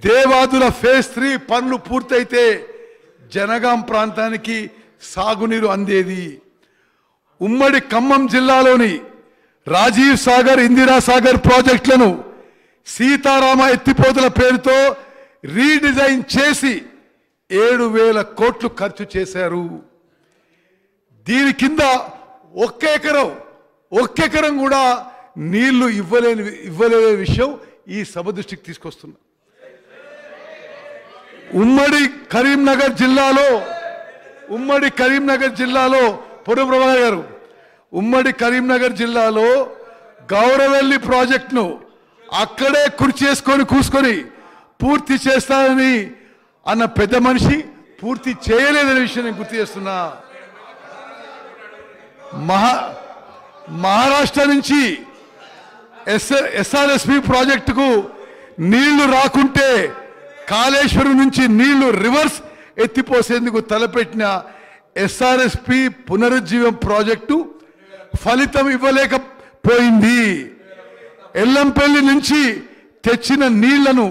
దేవాదుల ఫేజ్ 3 పనులు పూర్తయితే జనగాం ప్రాంతానికి సాగునీరు అందేది. ఉమ్మడి ఖమ్మం జిల్లాలోని రాజీవ్ సాగర్, ఇందిరా సాగర్ ప్రాజెక్టులను సీతారామ ఎత్తిపోతల పేరుతో రీడిజైన్ చేసి 7,000 కోట్లు ఖర్చు చేశారు. దీని కింద ఒక్క ఎకరం కూడా నీళ్లు ఇవ్వలేని విషయం ఈ సభ దృష్టికి తీసుకొస్తున్నా. ఉమ్మడి కరీంనగర్ జిల్లాలో పొరుగు ప్రభాకర్ గారు, ఉమ్మడి కరీంనగర్ జిల్లాలో గౌరవెల్లి ప్రాజెక్టును అక్కడే కూసుకొని పూర్తి చేస్తానని అన్న పెద్ద మనిషి పూర్తి చేయలేదనే విషయం నేను గుర్తు చేస్తున్నా. మహారాష్ట్ర నుంచి ఎస్ఆర్ఎస్పి ప్రాజెక్టుకు నీళ్లు రాకుంటే కాళేశ్వరం నుంచి నీళ్లు రివర్స్ ఎత్తిపోసేందుకు తలపెట్టిన ఎస్ఆర్ఎస్పి పునరుజ్జీవం ప్రాజెక్టు ఫలితం ఇవ్వలేకపోయింది. ఎల్లంపల్లి నుంచి తెచ్చిన నీళ్లను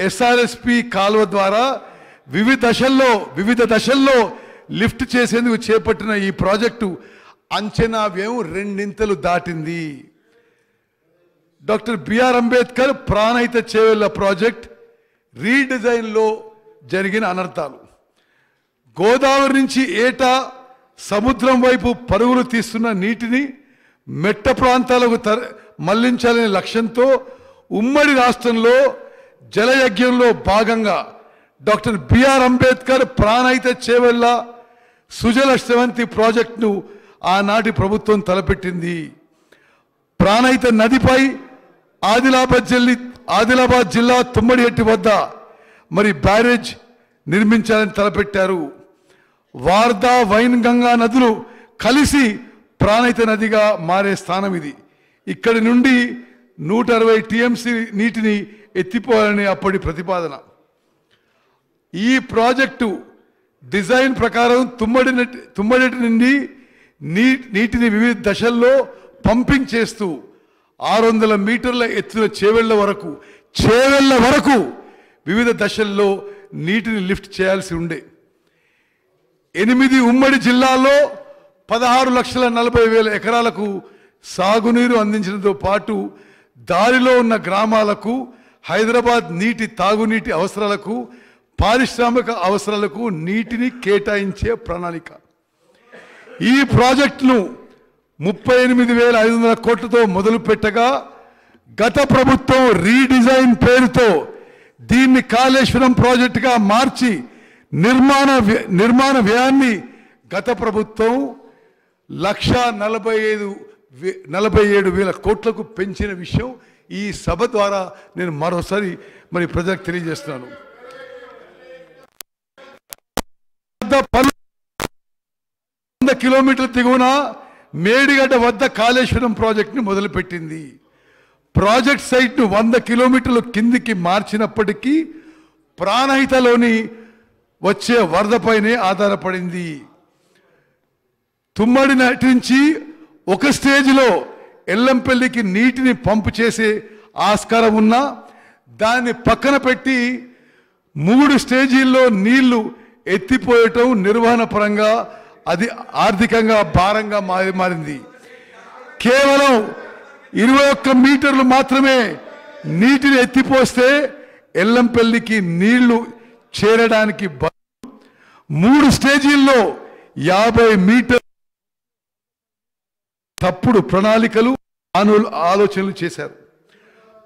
ఎస్ఆర్ఎస్పి కాలువ ద్వారా వివిధ దశల్లో లిఫ్ట్ చేసేందుకు చేపట్టిన ఈ ప్రాజెక్టు అంచనా వ్యయం 2 దాటింది. Doctor BR Ambedkar Pranahita Chevella project రీడిజైన్లో జరిగిన అనర్థాలు. గోదావరి నుంచి ఏటా సముద్రం వైపు పరుగులు తీస్తున్న నీటిని మెట్ట ప్రాంతాలకు మళ్లించాలనే లక్ష్యంతో ఉమ్మడి రాష్ట్రంలో జలయజ్ఞంలో భాగంగా డాక్టర్ బిఆర్ అంబేద్కర్ ప్రాణహిత చేవెళ్ల సుజల శ్రవంతి ప్రాజెక్టును ఆనాటి ప్రభుత్వం తలపెట్టింది. ప్రాణహిత నదిపై ఆదిలాబాద్ జిల్లా తుమ్మడిహెట్టి వద్ద మరి బ్యారేజ్ నిర్మించాలని తలపెట్టారు. వార్దా, వైన్గంగా నదులు కలిసి ప్రాణహిత నదిగా మారే స్థానం ఇది. ఇక్కడి నుండి 160 టీఎంసీ నీటిని ఎత్తిపోవాలని అప్పటి ప్రతిపాదన. ఈ ప్రాజెక్టు డిజైన్ ప్రకారం తుమ్మడిహెట్టి నుండి నీటిని వివిధ దశల్లో పంపింగ్ చేస్తూ 600 మీటర్ల ఎత్తున చేవెళ్ల వరకు వివిధ దశల్లో నీటిని లిఫ్ట్ చేయాల్సి ఉండే. 8 ఉమ్మడి జిల్లాల్లో 16,40,000 ఎకరాలకు సాగునీరు అందించడంతో పాటు దారిలో ఉన్న గ్రామాలకు, హైదరాబాద్ నీటి తాగునీటి అవసరాలకు, పారిశ్రామిక అవసరాలకు నీటిని కేటాయించే ప్రణాళిక. ఈ ప్రాజెక్టును 38,500 కోట్లతో మొదలు పెట్టగా గత ప్రభుత్వం రీడిజైన్ పేరుతో దీన్ని కాళేశ్వరం ప్రాజెక్టుగా మార్చి నిర్మాణ వ్యయాన్ని గత ప్రభుత్వం 1,47,000 కోట్లకు పెంచిన విషయం ఈ సభ ద్వారా నేను మరోసారి మరి ప్రజలకు తెలియజేస్తున్నాను. 100 కిలోమీటర్ల దిగువన మేడిగడ్డ వద్ద కాళేశ్వరం ప్రాజెక్టును మొదలుపెట్టింది. ప్రాజెక్ట్ సైట్ను 100 కిలోమీటర్ల కిందికి మార్చినప్పటికీ ప్రాణహితలోని వచ్చే వరదపైనే ఆధారపడింది. తుమ్మడి నుంచి ఒక స్టేజ్లో ఎల్లంపల్లికి నీటిని పంపు చేసే ఆస్కారం ఉన్నా దాన్ని పక్కన పెట్టి 3 స్టేజీల్లో నీళ్లు ఎత్తిపోయటం నిర్వహణ పరంగా అది ఆర్థికంగా భారంగా మారింది. కేవలం 21 మీటర్లు మాత్రమే నీటిని ఎత్తిపోస్తే ఎల్లంపల్లికి నీళ్లు చేరడానికి 3 స్టేజీల్లో 50 మీటర్లు తప్పుడు ప్రణాళికలు ఆలోచనలు చేశారు.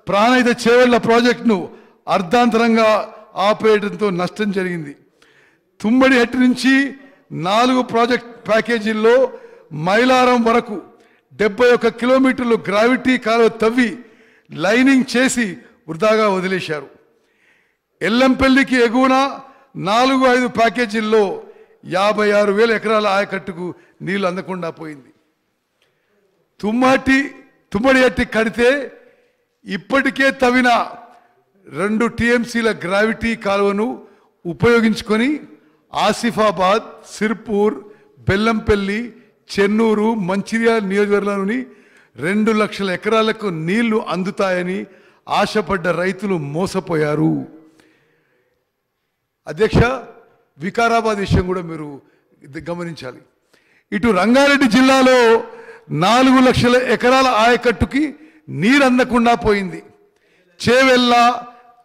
ప్రాణహిత చేవెళ్ల ప్రాజెక్టును అర్ధాంతరంగా ఆపేయడంతో నష్టం జరిగింది. తుమ్మడిహెట్టి నుంచి 4 ప్రాజెక్ట్ ప్యాకేజీల్లో మైలారం వరకు 71 కిలోమీటర్లు గ్రావిటీ కాలువ తవ్వి లైనింగ్ చేసి వృధాగా వదిలేశారు. ఎల్లంపల్లికి ఎగువన 4-5 ప్యాకేజీల్లో 56,000 ఎకరాల ఆయకట్టుకు నీళ్లు అందకుండా పోయింది. తుమ్మడి ఎట్టి కడితే ఇప్పటికే తవ్విన 2 టీఎంసీల గ్రావిటీ కాలువను ఉపయోగించుకొని ఆసిఫాబాద్, సిర్పూర్, బెల్లంపల్లి, చెన్నూరు, మంచిర్యాల నియోజకవర్గంలోని 2 లక్షల ఎకరాలకు నీళ్లు అందుతాయని ఆశపడ్డ రైతులు మోసపోయారు. అధ్యక్ష, వికారాబాద్ విషయం కూడా మీరు గమనించాలి. ఇటు రంగారెడ్డి జిల్లాలో 4 లక్షల ఎకరాల ఆయకట్టుకి నీరు అందకుండా పోయింది. చేవెళ్ళ,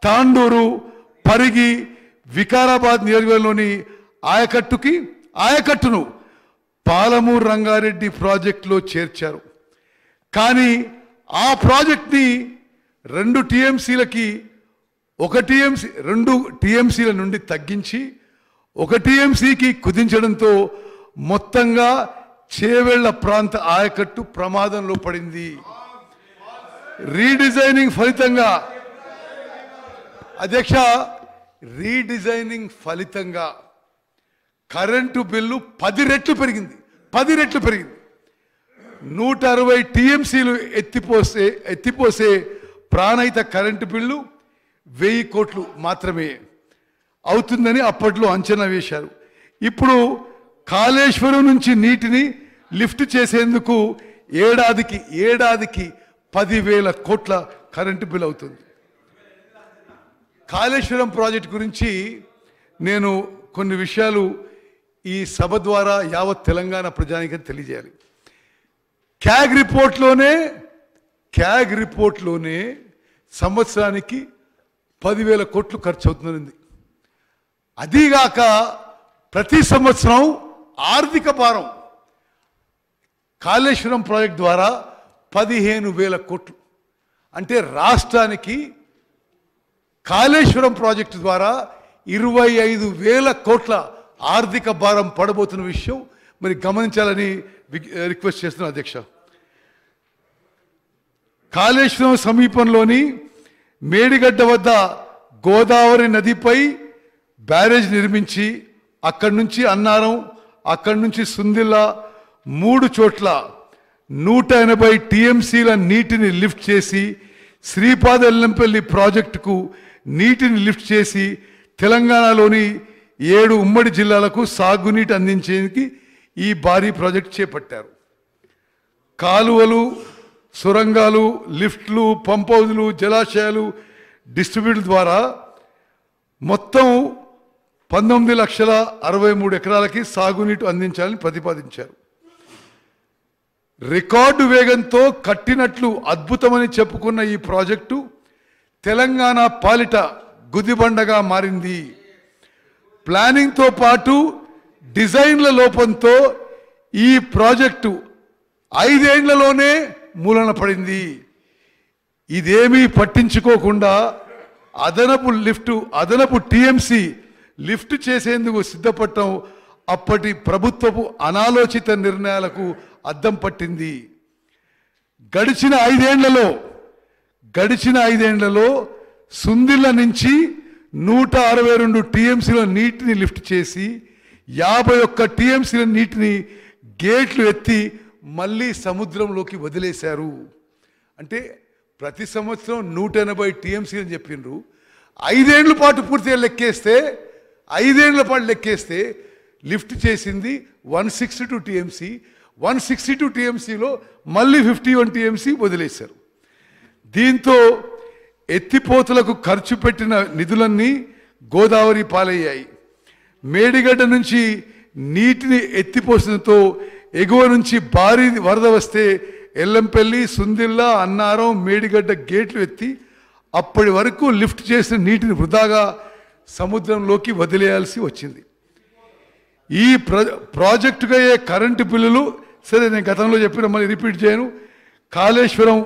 తాండూరు, పరిగి, వికారాబాద్ నియోజకవర్గంలోని ఆయకట్టును పాలమూరు రంగారెడ్డి ప్రాజెక్టులో చేర్చారు. కానీ ఆ ప్రాజెక్ట్ని 2 టీఎంసీలకి 2 టీఎంసీల నుండి తగ్గించి 1 టీఎంసీకి కుదించడంతో మొత్తంగా చేవెళ్ల ప్రాంత ఆయకట్టు ప్రమాదంలో పడింది. రీడిజైనింగ్ ఫలితంగా అధ్యక్ష, కరెంటు బిల్లు 10 రెట్లు పెరిగింది. 160 టీఎంసీలు ఎత్తిపోసే ప్రాణహిత కరెంటు బిల్లు 1000 కోట్లు మాత్రమే అవుతుందని అప్పట్లో అంచనా వేశారు. ఇప్పుడు కాళేశ్వరం నుంచి నీటిని లిఫ్ట్ చేసేందుకు ఏడాదికి 10,000 కోట్ల కరెంటు బిల్ అవుతుంది. కాళేశ్వరం ప్రాజెక్టు గురించి నేను కొన్ని విషయాలు ఈ సభ ద్వారా యావత్ తెలంగాణ ప్రజానికి తెలియజేయాలి. క్యాగ్ రిపోర్ట్లోనే సంవత్సరానికి 10,000 కోట్లు ఖర్చు అవుతుంది. అదీగాక ప్రతి సంవత్సరం ఆర్థిక భారం కాళేశ్వరం ప్రాజెక్ట్ ద్వారా 15,000 కోట్లు. అంటే రాష్ట్రానికి కాళేశ్వరం ప్రాజెక్టు ద్వారా 25,000 కోట్ల ఆర్థిక భారం పడబోతున్న విషయం మరి గమనించాలని రిక్వెస్ట్ చేస్తున్నాను అధ్యక్ష. కాళేశ్వరం సమీపంలోని మేడిగడ్డ వద్ద గోదావరి నదిపై బ్యారేజ్ నిర్మించి అక్కడి నుంచి అన్నారం, అక్కడి నుంచి సుందిల్ల 3 చోట్ల 180 టీఎంసీల నీటిని లిఫ్ట్ చేసి శ్రీపాద ఎల్లంపల్లి ప్రాజెక్టుకు నీటిని లిఫ్ట్ చేసి తెలంగాణలోని 7 ఉమ్మడి జిల్లాలకు సాగునీటి అందించేందుకు ఈ భారీ ప్రాజెక్టు చేపట్టారు. కాలువలు, సొరంగాలు, లిఫ్ట్లు, పంప్ హౌజులు, జలాశయాలు, డిస్ట్రిబ్యూటర్ ద్వారా మొత్తం 19,63,000 ఎకరాలకి సాగునీటి అందించాలని ప్రతిపాదించారు. రికార్డు వేగంతో కట్టినట్లు అద్భుతమని చెప్పుకున్న ఈ ప్రాజెక్టు తెలంగాణ పాలిట గుదిబండగా మారింది. ప్లానింగ్తో పాటు డిజైన్ల లోపంతో ఈ ప్రాజెక్టు 5 ఏళ్లలోనే మూలన పడింది. ఇదేమీ పట్టించుకోకుండా అదనపు టీఎంసీ లిఫ్ట్ చేసేందుకు సిద్ధపడటం అప్పటి ప్రభుత్వపు అనాలోచిత నిర్ణయాలకు అద్దం పట్టింది. గడిచిన ఐదేళ్లలో సుందిల్ల నుంచి 162 టీఎంసీల నీటిని లిఫ్ట్ చేసి 51 టీఎంసీల నీటిని గేట్లు ఎత్తి మళ్ళీ సముద్రంలోకి వదిలేశారు. అంటే ప్రతి సంవత్సరం 180 టీఎంసీ అని చెప్పిండ్రు. 5 ఏళ్ల పాటు పూర్తిగా లెక్కేస్తే లిఫ్ట్ చేసింది 162 టీఎంసీ. 162 టీఎంసీలో మళ్ళీ 51 టీఎంసీ వదిలేశారు. దీంతో ఎత్తిపోతలకు ఖర్చు పెట్టిన నిధులన్నీ గోదావరి పాలయ్యాయి. మేడిగడ్డ నుంచి నీటిని ఎత్తిపోసడంతో ఎగువ నుంచి భారీ వరద వస్తే ఎల్లంపల్లి, సుందిల్ల, అన్నారం, మేడిగడ్డ గేట్లు ఎత్తి అప్పటి వరకు లిఫ్ట్ చేసిన నీటిని వృధాగా సముద్రంలోకి వదిలేయాల్సి వచ్చింది. ఈ ప్రాజెక్టుగా అయ్యే కరెంటు బిల్లులు సరే నేను గతంలో చెప్పిన మళ్ళీ రిపీట్ చేయను. కాళేశ్వరం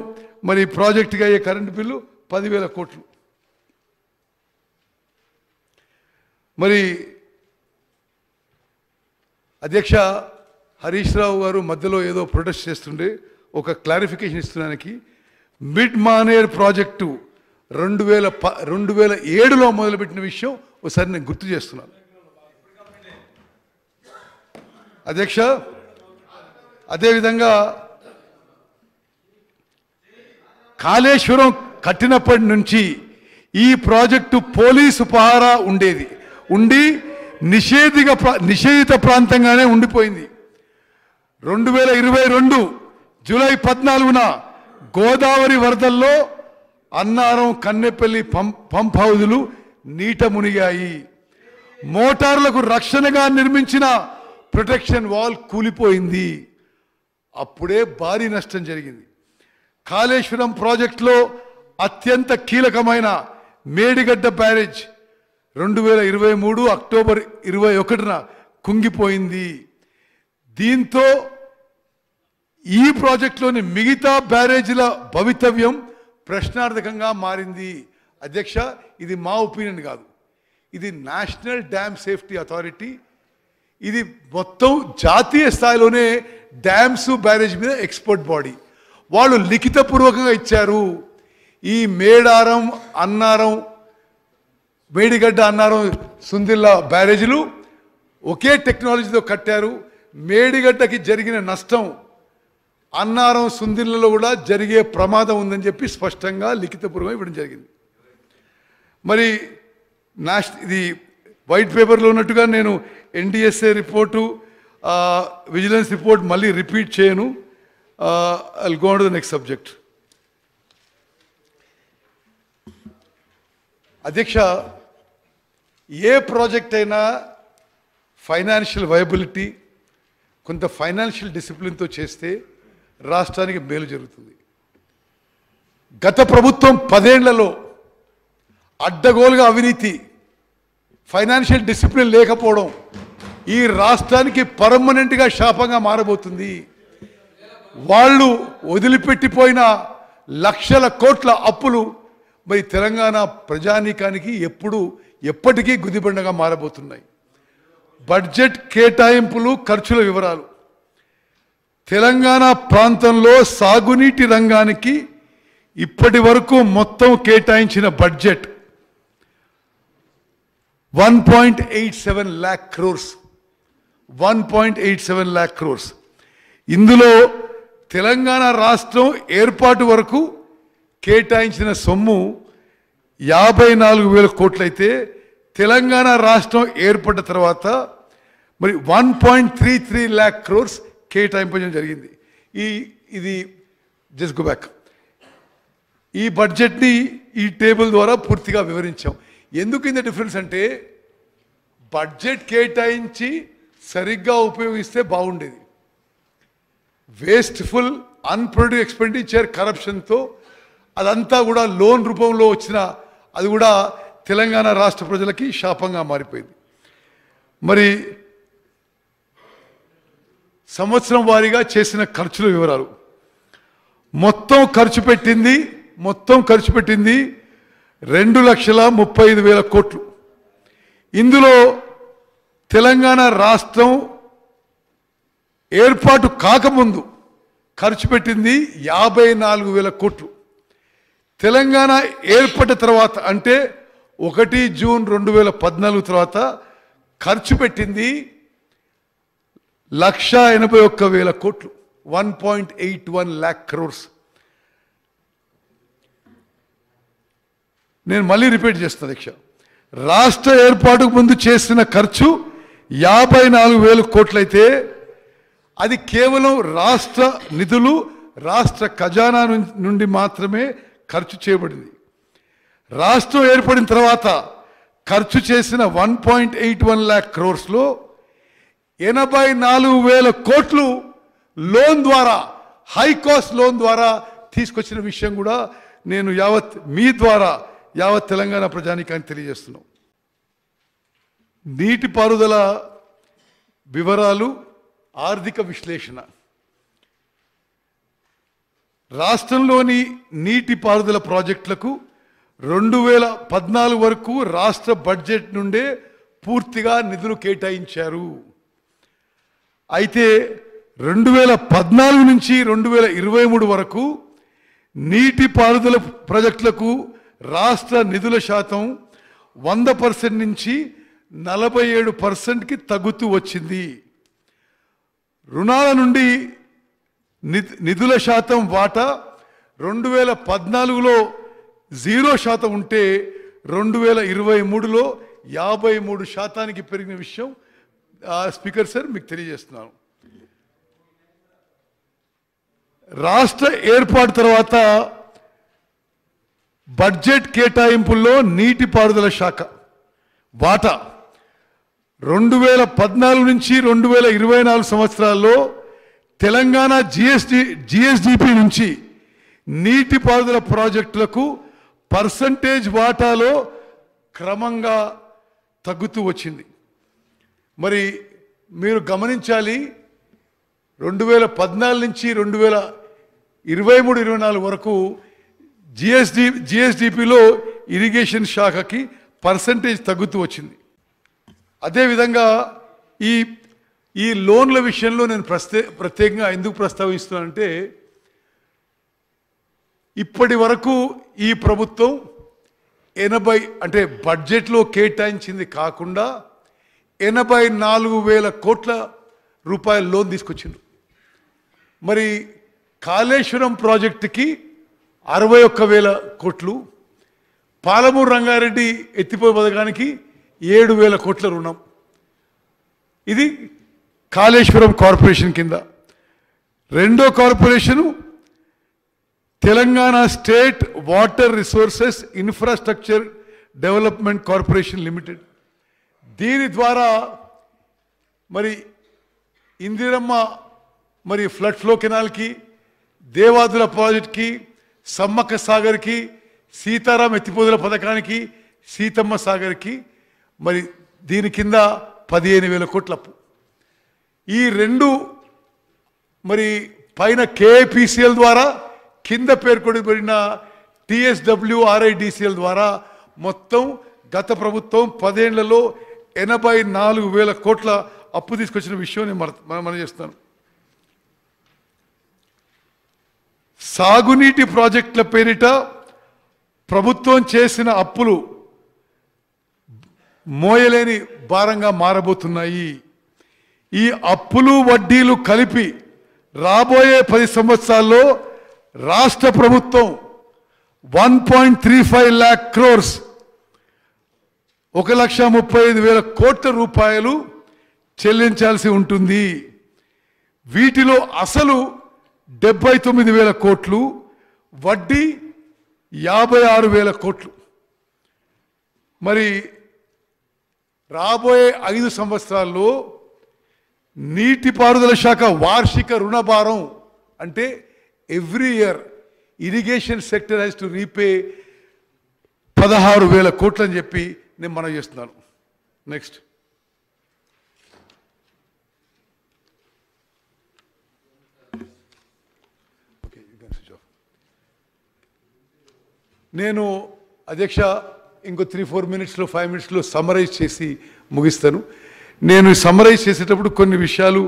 మరి ప్రాజెక్టుగా అయ్యే కరెంటు బిల్లు 10,000 కోట్లు. మరి అధ్యక్ష, హరీష్ రావు గారు మధ్యలో ఏదో ప్రొటెస్ట్ చేస్తుండే ఒక క్లారిఫికేషన్ ఇస్తున్నానికి మిడ్ మానేర్ ప్రాజెక్టు 2007లో మొదలుపెట్టిన విషయం ఒకసారి నేను గుర్తు చేస్తున్నాను. అధ్యక్ష, అదేవిధంగా కాళేశ్వరం కట్టినప్పటి నుంచి ఈ ప్రాజెక్టు పోలీసు పహారా ఉండి నిషేధిత ప్రాంతంగానే ఉండిపోయింది. 2022 జూలై 14న గోదావరి వరదల్లో అన్నారం, కన్నెపల్లి పంప్ హౌజులు నీట మునిగాయి. మోటార్లకు రక్షణగా నిర్మించిన ప్రొటెక్షన్ వాల్ కూలిపోయింది. అప్పుడే భారీ నష్టం జరిగింది. కాళేశ్వరం ప్రాజెక్టులో అత్యంత కీలకమైన మేడిగడ్డ బ్యారేజ్ 2023 అక్టోబర్ 21న కుంగిపోయింది. దీంతో ఈ ప్రాజెక్టులోని మిగతా బ్యారేజీల భవితవ్యం ప్రశ్నార్థకంగా మారింది. అధ్యక్ష, ఇది మా ఒపీనియన్ కాదు, ఇది నేషనల్ డ్యామ్ సేఫ్టీ అథారిటీ, ఇది మొత్తం జాతీయ స్థాయిలోనే డ్యామ్స్ బ్యారేజ్ మీద ఎక్స్పర్ట్ బాడీ. వాళ్ళు లిఖితపూర్వకంగా ఇచ్చారు. ఈ మేడారం, అన్నారం, మేడిగడ్డ, అన్నారం, సుందిల్లా బ్యారేజీలు ఒకే టెక్నాలజీతో కట్టారు. మేడిగడ్డకి జరిగిన నష్టం అన్నారం, సుందిల్లలో కూడా జరిగే ప్రమాదం ఉందని చెప్పి స్పష్టంగా లిఖితపూర్వకంగా ఇవ్వడం జరిగింది. మరి ఇది వైట్ పేపర్లో ఉన్నట్టుగా నేను ఎన్డిఎస్ఏ రిపోర్టు, విజిలెన్స్ రిపోర్ట్ మళ్ళీ రిపీట్ చేయను. I'll go on to the next subject. అధ్యక్ష, ఏ ప్రాజెక్ట్ అయినా ఫైనాన్షియల్ వైబిలిటీ, కొంత ఫైనాన్షియల్ డిసిప్లిన్తో చేస్తే రాష్ట్రానికి మేలు జరుగుతుంది. గత ప్రభుత్వం 10 ఏళ్లలో అడ్డగోలుగా అవినీతి, ఫైనాన్షియల్ డిసిప్లిన్ లేకపోవడం ఈ రాష్ట్రానికి పర్మనెంట్గా శాపంగా మారబోతుంది. వాళ్ళు వదిలిపెట్టిపోయిన లక్షల కోట్ల అప్పులు మరి తెలంగాణ ప్రజానీకానికి ఎప్పటికీ గుదిబండగా మారబోతున్నాయి. బడ్జెట్ కేటాయింపులు, ఖర్చుల వివరాలు. తెలంగాణ ప్రాంతంలో సాగునీటి రంగానికి ఇప్పటి వరకు మొత్తం కేటాయించిన budget 1.87 lakh crores. 1.87 lakh crores. ఇందులో తెలంగాణ రాష్ట్రం ఏర్పాటు వరకు కేటాయించిన సొమ్ము 54,000 కోట్లయితే తెలంగాణ రాష్ట్రం ఏర్పడిన తర్వాత మరి 1.33 lakh crores కేటాయింపడం జరిగింది. ఇది జస్ట్ గో బ్యాక్. ఈ బడ్జెట్ని ఈ టేబుల్ ద్వారా పూర్తిగా వివరించాం. ఎందుకు ఇంత డిఫరెన్స్ అంటే, బడ్జెట్ కేటాయించి సరిగ్గా ఉపయోగిస్తే బాగుండేది. వేస్ట్ఫుల్, అన్ప్రొడక్టివ్ ఎక్స్పెండిచర్, కరప్షన్తో అదంతా కూడా లోన్ రూపంలో వచ్చిన అది కూడా తెలంగాణ రాష్ట్ర ప్రజలకి శాపంగా మారిపోయింది. మరి సంవత్సరం వారీగా చేసిన ఖర్చుల వివరాలు. మొత్తం ఖర్చు పెట్టింది 2,35,000 కోట్లు. ఇందులో తెలంగాణ రాష్ట్రం ఏర్పాటు కాకముందు ఖర్చు పెట్టింది 54,000 కోట్లు. తెలంగాణ ఏర్పడిన తర్వాత అంటే 1 జూన్ 2014 తర్వాత ఖర్చు పెట్టింది 1,81,000 కోట్లు. 1.81 lakh crores. నేను మళ్ళీ రిపీట్ చేస్తాను అధ్యక్ష. రాష్ట్ర ఏర్పాటుకు ముందు చేసిన ఖర్చు 54,000 కోట్లయితే అది కేవలం రాష్ట్ర నిధులు, రాష్ట్ర ఖజానా నుండి మాత్రమే ఖర్చు చేయబడింది. రాష్ట్రం ఏర్పడిన తర్వాత ఖర్చు చేసిన 1.81 lakh crores-లో 84,000 కోట్లు లోన్ ద్వారా, హై కాస్ట్ లోన్ ద్వారా తీసుకొచ్చిన విషయం కూడా నేను మీ ద్వారా యావత్ తెలంగాణ ప్రజానీకానికి తెలియజేస్తున్నాం. నీటిపారుదల వివరాలు, ఆర్థిక విశ్లేషణ. రాష్ట్రంలోని నీటిపారుదల ప్రాజెక్టులకు 2014 వరకు రాష్ట్ర బడ్జెట్ నుండే పూర్తిగా నిధులు కేటాయించారు. అయితే 2014 నుంచి 2023 వరకు నీటిపారుదల ప్రాజెక్టులకు రాష్ట్ర నిధుల శాతం 100% నుంచి 47%కి తగ్గుతూ వచ్చింది. రుణాల నుండి నిధుల శాతం వాటా 2014లో 0% ఉంటే 2023లో 53% పెరిగిన విషయం స్పీకర్ సార్ మీకు తెలియజేస్తున్నాను. రాష్ట్ర ఏర్పాటు తర్వాత బడ్జెట్ కేటాయింపుల్లో నీటిపారుదల శాఖ వాటా 2014 నుంచి 2024 సంవత్సరాల్లో తెలంగాణ జిఎస్డిపి నుంచి నీటిపారుదల ప్రాజెక్టులకు పర్సంటేజ్ వాటాలో క్రమంగా తగ్గుతూ వచ్చింది. మరి మీరు గమనించాలి, 2014 నుంచి 2023-24 వరకు జిఎస్డిపిలో ఇరిగేషన్ శాఖకి పర్సంటేజ్ తగ్గుతూ వచ్చింది. అదేవిధంగా ఈ లోన్ల విషయంలో నేను ప్రత్యేకంగా ఎందుకు ప్రస్తావిస్తున్నానంటే, ఇప్పటి వరకు ఈ ప్రభుత్వం 80 అంటే బడ్జెట్లో కేటాయించింది కాకుండా 84,000 కోట్ల రూపాయల లోన్ తీసుకొచ్చింది. మరి కాళేశ్వరం ప్రాజెక్టుకి 61,000 కోట్లు, పాలమూరు రంగారెడ్డి ఎత్తిపోయి పథకానికి 7,000 కోట్ల రుణం. ఇది కాళేశ్వరం కార్పొరేషన్ కింద. రెండో corporation Telangana state water resources infrastructure development corporation limited. దీని ద్వారా మరి ఇందిరమ్మ మరి ఫ్లడ్ ఫ్లో కెనాల్కి, దేవాదుల ప్రాజెక్ట్కి, సమ్మక్క సాగర్కి, సీతారాం ఎత్తిపోదుల పథకానికి, సీతమ్మ సాగర్కి మరి దీని కింద 15,000 కోట్ల అప్పు. ఈ రెండు మరి పైన కేఐపిసిఎల్ ద్వారా, కింద పేర్కొనబడిన TSWRIDCL ద్వారా మొత్తం గత ప్రభుత్వం 10 ఏళ్లలో 84,000 కోట్ల అప్పు తీసుకొచ్చిన విషయం నేను మనం చేస్తాను. సాగునీటి ప్రాజెక్టుల పేరిట ప్రభుత్వం చేసిన అప్పులు మోయలేని భారంగా మారబోతున్నాయి. ఈ అప్పులు వడ్డీలు కలిపి రాబోయే 10 సంవత్సరాల్లో రాష్ట్ర ప్రభుత్వం 1.35 lakh crores 1,35,000 కోట్ల రూపాయలు చెల్లించాల్సి ఉంటుంది. వీటిలో అసలు 79,000 కోట్లు, వడ్డీ 56,000 కోట్లు. మరి రాబోయే 5 సంవత్సరాల్లో నీటిపారుదల శాఖ వార్షిక రుణభారం అంటే every year irrigation sector has to repay 16,000 కోట్లు అని చెప్పి నేను మనం చేస్తున్నాను. నెక్స్ట్ నేను అధ్యక్ష ఇంకో 3-4 మినిట్స్లో 5 మినిట్స్లో సమ్మరైజ్ చేసి ముగిస్తాను. నేను సమ్మరైజ్ చేసేటప్పుడు కొన్ని విషయాలు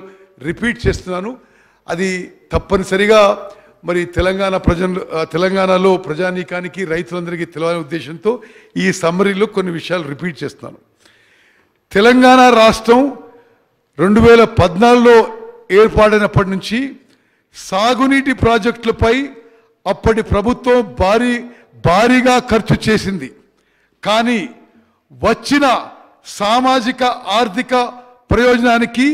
రిపీట్ చేస్తున్నాను. అది తప్పనిసరిగా మరి తెలంగాణలో ప్రజానీకానికి, రైతులందరికీ తెలియాలనే ఉద్దేశంతో ఈ సమ్మరీలో కొన్ని విషయాలు రిపీట్ చేస్తున్నాను. తెలంగాణ రాష్ట్రం 2014లో ఏర్పాటైనప్పటి నుంచి సాగునీటి ప్రాజెక్టులపై అప్పటి ప్రభుత్వం భారీగా ఖర్చు చేసింది. కానీ వచ్చిన సామాజిక ఆర్థిక ప్రయోజనానికి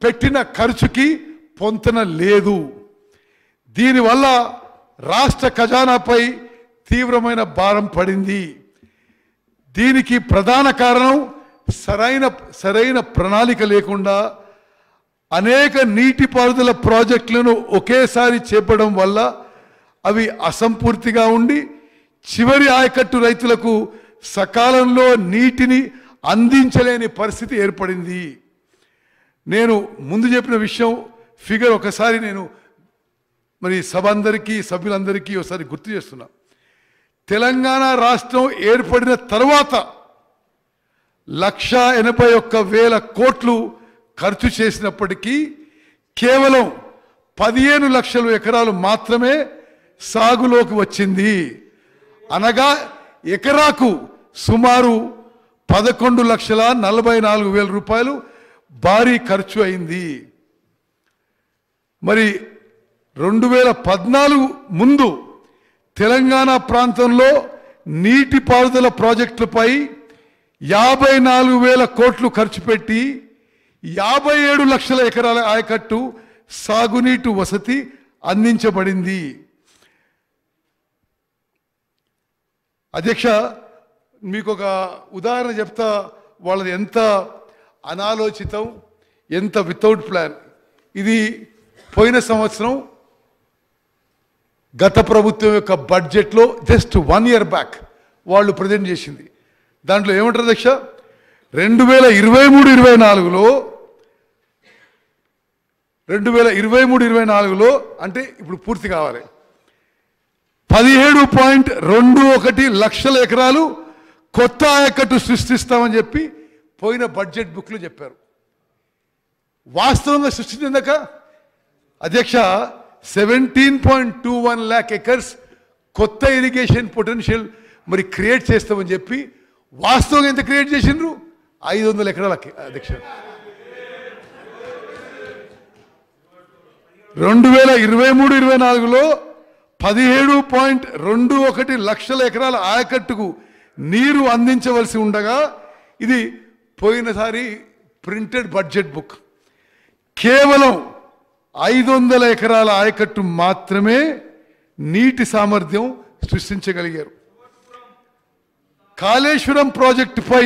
పెట్టిన ఖర్చుకి పొంతన లేదు. దీనివల్ల రాష్ట్ర ఖజానాపై తీవ్రమైన భారం పడింది. దీనికి ప్రధాన కారణం సరైన ప్రణాళిక లేకుండా అనేక నీటిపారుదల ప్రాజెక్టులను ఒకేసారి చేపట్టడం వల్ల అవి అసంపూర్తిగా ఉండి చివరి ఆయకట్టు రైతులకు సకాలంలో నీటిని అందించలేని పరిస్థితి ఏర్పడింది. నేను ముందు చెప్పిన విషయం ఫిగర్ ఒకసారి నేను మరి సభ్యులందరికీ ఒకసారి గుర్తు చేస్తున్నా. తెలంగాణ రాష్ట్రం ఏర్పడిన తర్వాత 1,81,000 కోట్లు ఖర్చు చేసినప్పటికీ కేవలం 15 లక్షల ఎకరాలు మాత్రమే సాగులోకి వచ్చింది. అనగా ఎకరాకు సుమారు 11,44,000 రూపాయలు భారీ ఖర్చు అయింది. మరి 2014 ముందు తెలంగాణ ప్రాంతంలో నీటిపారుదల ప్రాజెక్టులపై 54,000 కోట్లు ఖర్చు పెట్టి 57 లక్షల ఎకరాల ఆయకట్టు సాగునీటి వసతి అందించబడింది. అధ్యక్ష, మీకు ఒక ఉదాహరణ చెప్తా, వాళ్ళది ఎంత అనాలోచితం, ఎంత వితౌట్ ప్లాన్. ఇది పోయిన సంవత్సరం గత ప్రభుత్వం యొక్క బడ్జెట్లో జస్ట్ 1 year బ్యాక్ వాళ్ళు ప్రజెంట్ చేసింది. దాంట్లో ఏమంటారు అధ్యక్ష, 2023-24లో అంటే ఇప్పుడు పూర్తి కావాలి 17.21 లక్షల ఎకరాలు కొత్త ఆయకట్టు సృష్టిస్తామని చెప్పి పోయిన బడ్జెట్ బుక్లో చెప్పారు. వాస్తవంగా సృష్టించాక అధ్యక్ష 17.21 lakh ఎకర్స్ కొత్త ఇరిగేషన్ పొటెన్షియల్ మరి క్రియేట్ చేస్తామని చెప్పి వాస్తవంగా ఎంత క్రియేట్ చేసిండ్రు? 500 ఎకరాలకి అధ్యక్ష. 2023-24లో 17.21 లక్షల ఎకరాల ఆయకట్టుకు నీరు అందించవలసి ఉండగా ఇది పోయినసారి ప్రింటెడ్ బడ్జెట్ బుక్. కేవలం 500 ఎకరాల ఆయకట్టు మాత్రమే నీటి సామర్థ్యం సృష్టించగలిగారు. కాళేశ్వరం ప్రాజెక్టుపై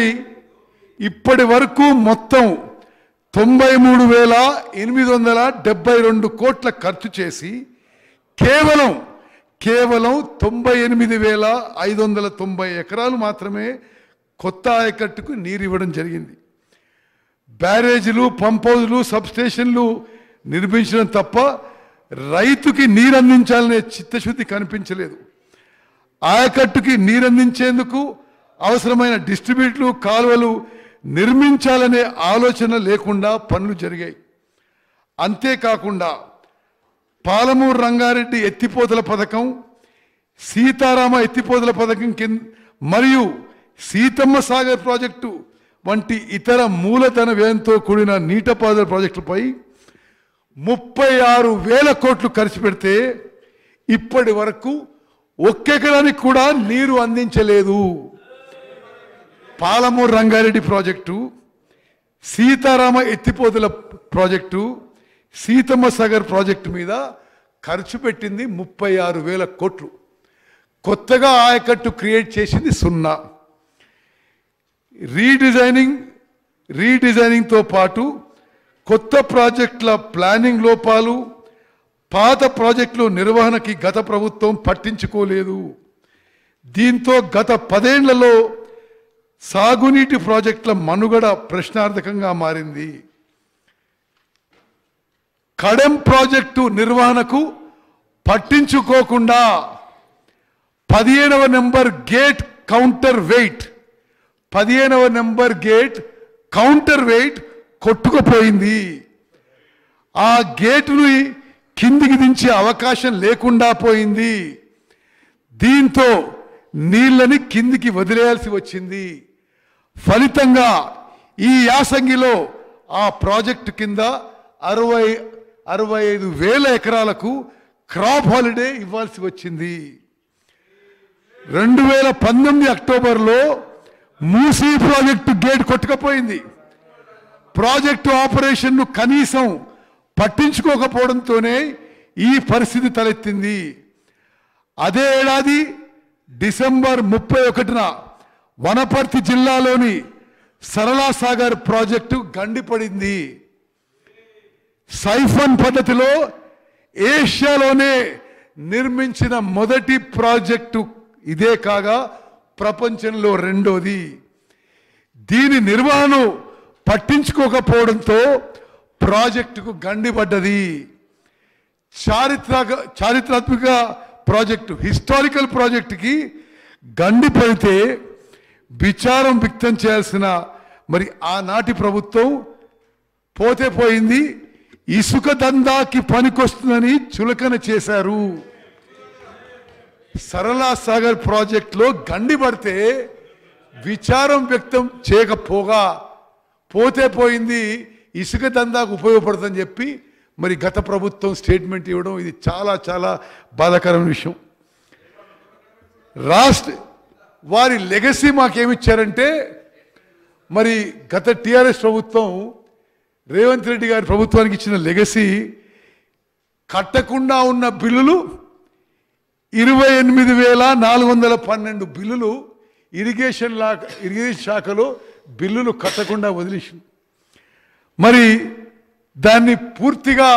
ఇప్పటి వరకు మొత్తం 93,872 కోట్ల ఖర్చు చేసి కేవలం 98,590 ఎకరాలు మాత్రమే కొత్త ఆయకట్టుకు నీరు ఇవ్వడం జరిగింది. బ్యారేజీలు, పంప్ హౌజులు, సబ్స్టేషన్లు నిర్మించడం తప్ప రైతుకి నీరు అందించాలనే చిత్తశుద్ధి కనిపించలేదు. ఆయకట్టుకి నీరు అందించేందుకు అవసరమైన డిస్ట్రిబ్యూటర్లు, కాలువలు నిర్మించాలనే ఆలోచన లేకుండా పనులు జరిగాయి. అంతేకాకుండా పాలమూరు రంగారెడ్డి ఎత్తిపోతల పథకం, సీతారామ ఎత్తిపోతల పథకం కింద మరియు సీతమ్మ సాగర్ ప్రాజెక్టు వంటి ఇతర మూలధన వ్యయంతో కూడిన నీటిపారుదల ప్రాజెక్టులపై 36,000 కోట్లు ఖర్చు పెడితే ఇప్పటి వరకు ఒక్కెకరానికి కూడా నీరు అందించలేదు. పాలమూరు రంగారెడ్డి ప్రాజెక్టు, సీతారామ ఎత్తిపోతల ప్రాజెక్టు, సీతమ్మ సాగర్ ప్రాజెక్టు మీద ఖర్చు పెట్టింది 36,000 కోట్లు. కొత్తగా ఆయకట్టు క్రియేట్ చేసింది 0. రీడిజైనింగ్తో పాటు కొత్త ప్రాజెక్టుల ప్లానింగ్ లోపాలు, పాత ప్రాజెక్టుల నిర్వహణకి గత ప్రభుత్వం పట్టించుకోలేదు. దీంతో గత 10 ఏళ్లలో సాగునీటి ప్రాజెక్టుల మనుగడ ప్రశ్నార్థకంగా మారింది. కడెం ప్రాజెక్టు నిర్వహణకు పట్టించుకోకుండా 15వ నెంబర్ గేట్ కౌంటర్ వెయిట్ కొట్టుకుపోయింది. ఆ గేటుని కిందికి దించే అవకాశం లేకుండా పోయింది. దీంతో నీళ్ళని కిందికి వదిలేయాల్సి వచ్చింది. ఫలితంగా ఈ యాసంగిలో ఆ ప్రాజెక్టు కింద 65,000 ఎకరాలకు క్రాప్ హాలిడే ఇవ్వాల్సి వచ్చింది. 2019 అక్టోబర్లో మూసీ ప్రాజెక్టు గేట్ కొట్టుకుపోయింది. ప్రాజెక్టు ఆపరేషన్ను కనీసం పట్టించుకోకపోవడంతోనే ఈ పరిస్థితి తలెత్తింది. అదే ఏడాది డిసెంబర్ 31న వనపర్తి జిల్లాలోని సరళా సాగర్ ప్రాజెక్టు గండిపడింది. సైఫన్ పద్ధతిలో ఏషియాలోనే నిర్మించిన మొదటి ప్రాజెక్టు ఇదే కాగా ప్రపంచంలో రెండోది. దీని నిర్వహణ పట్టించుకోకపోవడంతో ప్రాజెక్టుకు గండిపడ్డది. చారిత్రాత్మక ప్రాజెక్టు, హిస్టారికల్ ప్రాజెక్టుకి గండి పడితే విచారం వ్యక్తం చేయాల్సిన మరి ఆనాటి ప్రభుత్వం పోతే పోయింది, ఇసుక దందాకి పనికొస్తుందని చులకన చేశారు. సరళ సాగర్ ప్రాజెక్టులో గండి పడితే విచారం వ్యక్తం చేయకపోగా పోతే పోయింది, ఇసుక దందాకు ఉపయోగపడుతుందని చెప్పి మరి గత ప్రభుత్వం స్టేట్మెంట్ ఇవ్వడం ఇది చాలా చాలా బాధాకరమైన విషయం. వారి లెగసీ మాకేమిచ్చారంటే, మరి గత టిఆర్ఎస్ ప్రభుత్వం రేవంత్ రెడ్డి గారి ప్రభుత్వానికి ఇచ్చిన లెగసీ కట్టకుండా ఉన్న బిల్లులు 28,412 బిల్లులు ఇరిగేషన్ శాఖలో బిల్లులు కట్టకుండా వదిలేసింది. మరి దాన్ని పూర్తిగా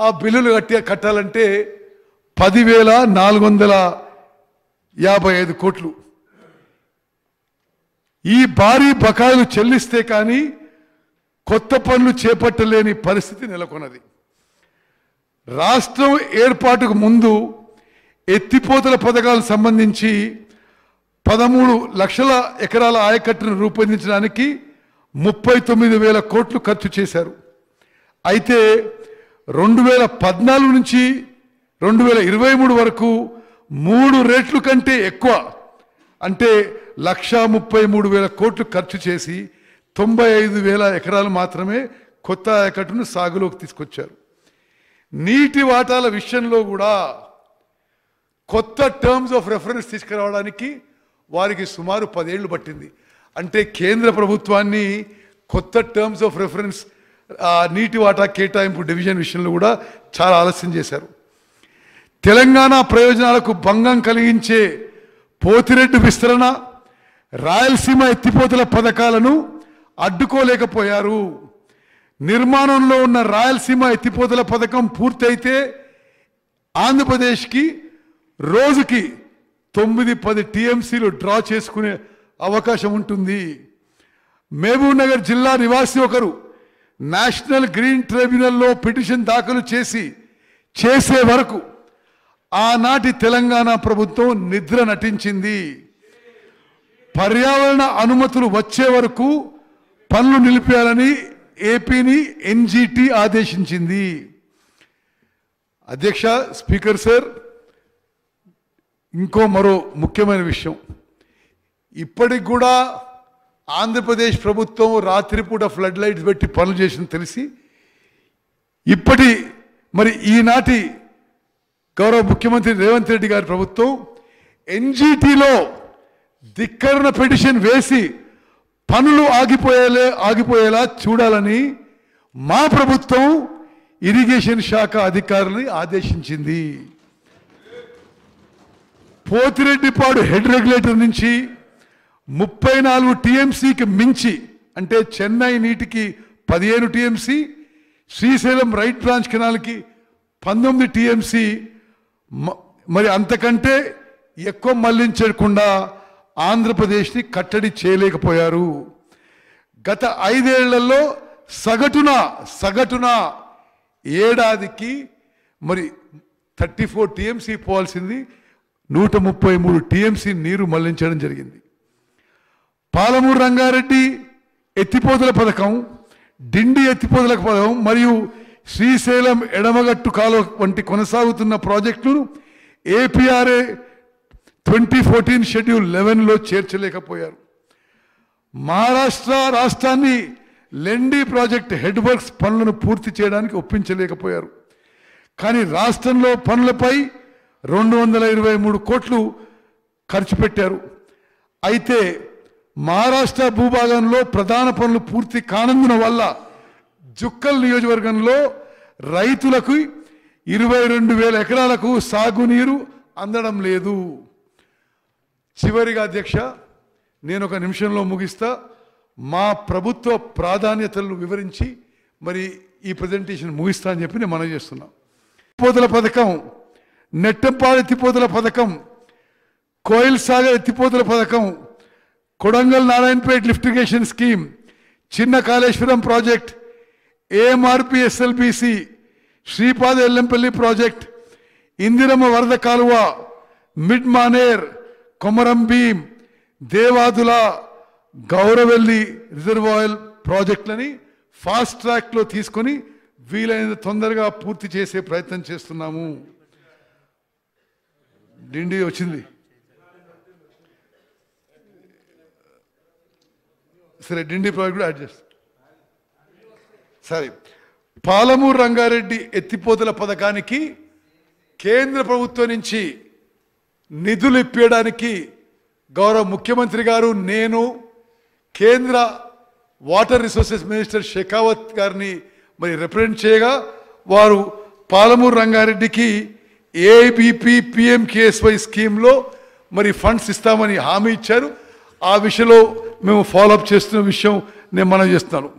ఆ బిల్లులు కట్టాలంటే 10,455 కోట్లు. ఈ భారీ బకాయిలు చెల్లిస్తే కానీ కొత్త పనులు చేపట్టలేని పరిస్థితి నెలకొన్నది. రాష్ట్రం ఏర్పాటుకు ముందు ఎత్తిపోతల పథకాలకు సంబంధించి 13 లక్షల ఎకరాల ఆయకట్టును రూపొందించడానికి 39,000 కోట్లు ఖర్చు చేశారు. అయితే 2014 నుంచి 2023 వరకు 3 రెట్లు కంటే ఎక్కువ, అంటే 1,33,000 కోట్లు ఖర్చు చేసి 95,000 ఎకరాలు మాత్రమే కొత్త ఆయకట్టును సాగులోకి తీసుకొచ్చారు. నీటి వాటాల విషయంలో కూడా కొత్త టర్మ్స్ ఆఫ్ రెఫరెన్స్ తీసుకురావడానికి వారికి సుమారు 10 ఏళ్ళు పట్టింది. అంటే కేంద్ర ప్రభుత్వాన్ని కొత్త టర్మ్స్ ఆఫ్ రెఫరెన్స్ నీటి వాటా కేటాయింపు డివిజన్ విషయంలో కూడా చాలా ఆలస్యం చేశారు. తెలంగాణ ప్రయోజనాలకు భంగం కలిగించే పోతిరెడ్డి విస్తరణ, రాయలసీమ ఎత్తిపోతల పథకాలను అడ్డుకోలేకపోయారు. నిర్మాణంలో ఉన్న రాయలసీమ ఎత్తిపోతల పథకం పూర్తయితే ఆంధ్రప్రదేశ్కి రోజుకి 9-10 టీఎంసీలు డ్రా చేసుకునే అవకాశం ఉంటుంది. మహబూబ్ నగర్ జిల్లా నివాసి ఒకరు నేషనల్ గ్రీన్ ట్రిబ్యునల్లో పిటిషన్ దాఖలు చేసే వరకు ఆనాటి తెలంగాణ ప్రభుత్వం నిద్ర నటించింది. పర్యావరణ అనుమతులు వచ్చే వరకు పనులు నిలిపేయాలని ఏపీని ఎన్జీటీ ఆదేశించింది. అధ్యక్ష, స్పీకర్ సార్, మరో ముఖ్యమైన విషయం, ఇప్పటికి కూడా ఆంధ్రప్రదేశ్ ప్రభుత్వం రాత్రిపూట ఫ్లడ్ లైట్స్ పెట్టి పనులు చేసింది తెలిసి ఈనాటి గౌరవ ముఖ్యమంత్రి రేవంత్ రెడ్డి గారి ప్రభుత్వం ఎన్జీటీలో ధిక్కరణ పిటిషన్ వేసి పనులు ఆగిపోయేలా చూడాలని మా ప్రభుత్వం ఇరిగేషన్ శాఖ అధికారులని ఆదేశించింది. పోతిరెడ్డిపాడు హెడ్ రెగ్యులేటర్ నుంచి 34 టీఎంసీకి మించి, అంటే చెన్నై నీటికి 15 టీఎంసీ, శ్రీశైలం రైట్ బ్రాంచ్ కెనాల్కి 19 టీఎంసీ, మరి అంతకంటే ఎక్కువ మళ్లించకుండా ఆంధ్రప్రదేశ్ని కట్టడి చేయలేకపోయారు. గత 5 ఏళ్లలో సగటున ఏడాదికి 34 టీఎంసీ పోవాల్సింది 133 టీఎంసీ నీరు మళ్లించడం జరిగింది. పాలమూరు రంగారెడ్డి ఎత్తిపోతల పథకం, డిండి ఎత్తిపోతల పథకం మరియు శ్రీశైలం ఎడమగట్టు కాలువ వంటి కొనసాగుతున్న ప్రాజెక్టులను ఏపీఆర్ఏ 2014 షెడ్యూల్ 11లో చేర్చలేకపోయారు. మహారాష్ట్ర రాష్ట్రాన్ని లెండి ప్రాజెక్ట్ హెడ్ వర్క్స్ పనులను పూర్తి చేయడానికి ఒప్పించలేకపోయారు. కానీ రాష్ట్రంలో పనులపై 223 కోట్లు ఖర్చు పెట్టారు. అయితే మహారాష్ట్ర భూభాగంలో ప్రధాన పనులు పూర్తి కానందున వల్ల జుక్కల్ నియోజకవర్గంలో రైతులకు 22,000 ఎకరాలకు సాగునీరు అందడం లేదు. చివరిగా అధ్యక్ష, నేను ఒక నిమిషంలో ముగిస్తా. మా ప్రభుత్వ ప్రాధాన్యతలను వివరించి ఈ ప్రజెంటేషన్ ముగిస్తా అని చెప్పి నేను మనవి చేస్తున్నా. ఎత్తిపోతల పథకం, నెట్టంపాడు ఎత్తిపోతల పథకం, కోయిల్ సాగర్ ఎత్తిపోతల పథకం, Kodangal Narayanpet lift irrigation scheme, చిన్న Kaleshwaram project, AMRP SLBC, Sripada Yellampalli project, Indiramma వరద కాలువ, మిడ్ మానేర్, కొమరం భీం, దేవాదుల, గౌరవెల్లి రిజర్వాయర్ ప్రాజెక్టులని ఫాస్ట్ ట్రాక్లో తీసుకొని వీలైనంత తొందరగా పూర్తి చేసే ప్రయత్నం చేస్తున్నాము. డిండి వచ్చింది. సరే, డిండి ప్రాజెక్ట్ కూడా యాడ్ చేస్తాం. సరే, పాలమూరు రంగారెడ్డి ఎత్తిపోతల పథకానికి కేంద్ర ప్రభుత్వం నుంచి నిధులు ఇప్పించడానికి గౌరవ ముఖ్యమంత్రి గారు, నేను కేంద్ర వాటర్ రిసోర్సెస్ మినిస్టర్ షెకావత్ గారిని మరి రిప్రజెంట్ చేయగా వారు పాలమూరు రంగారెడ్డికి ఏబిపి పిఎంకేఎస్వై స్కీమ్లో మరి ఫండ్స్ ఇస్తామని హామీ ఇచ్చారు. ఆ విషయంలో మేము ఫాలోఅప్ చేస్తున్న విషయం నేను మనవి చేస్తున్నాను.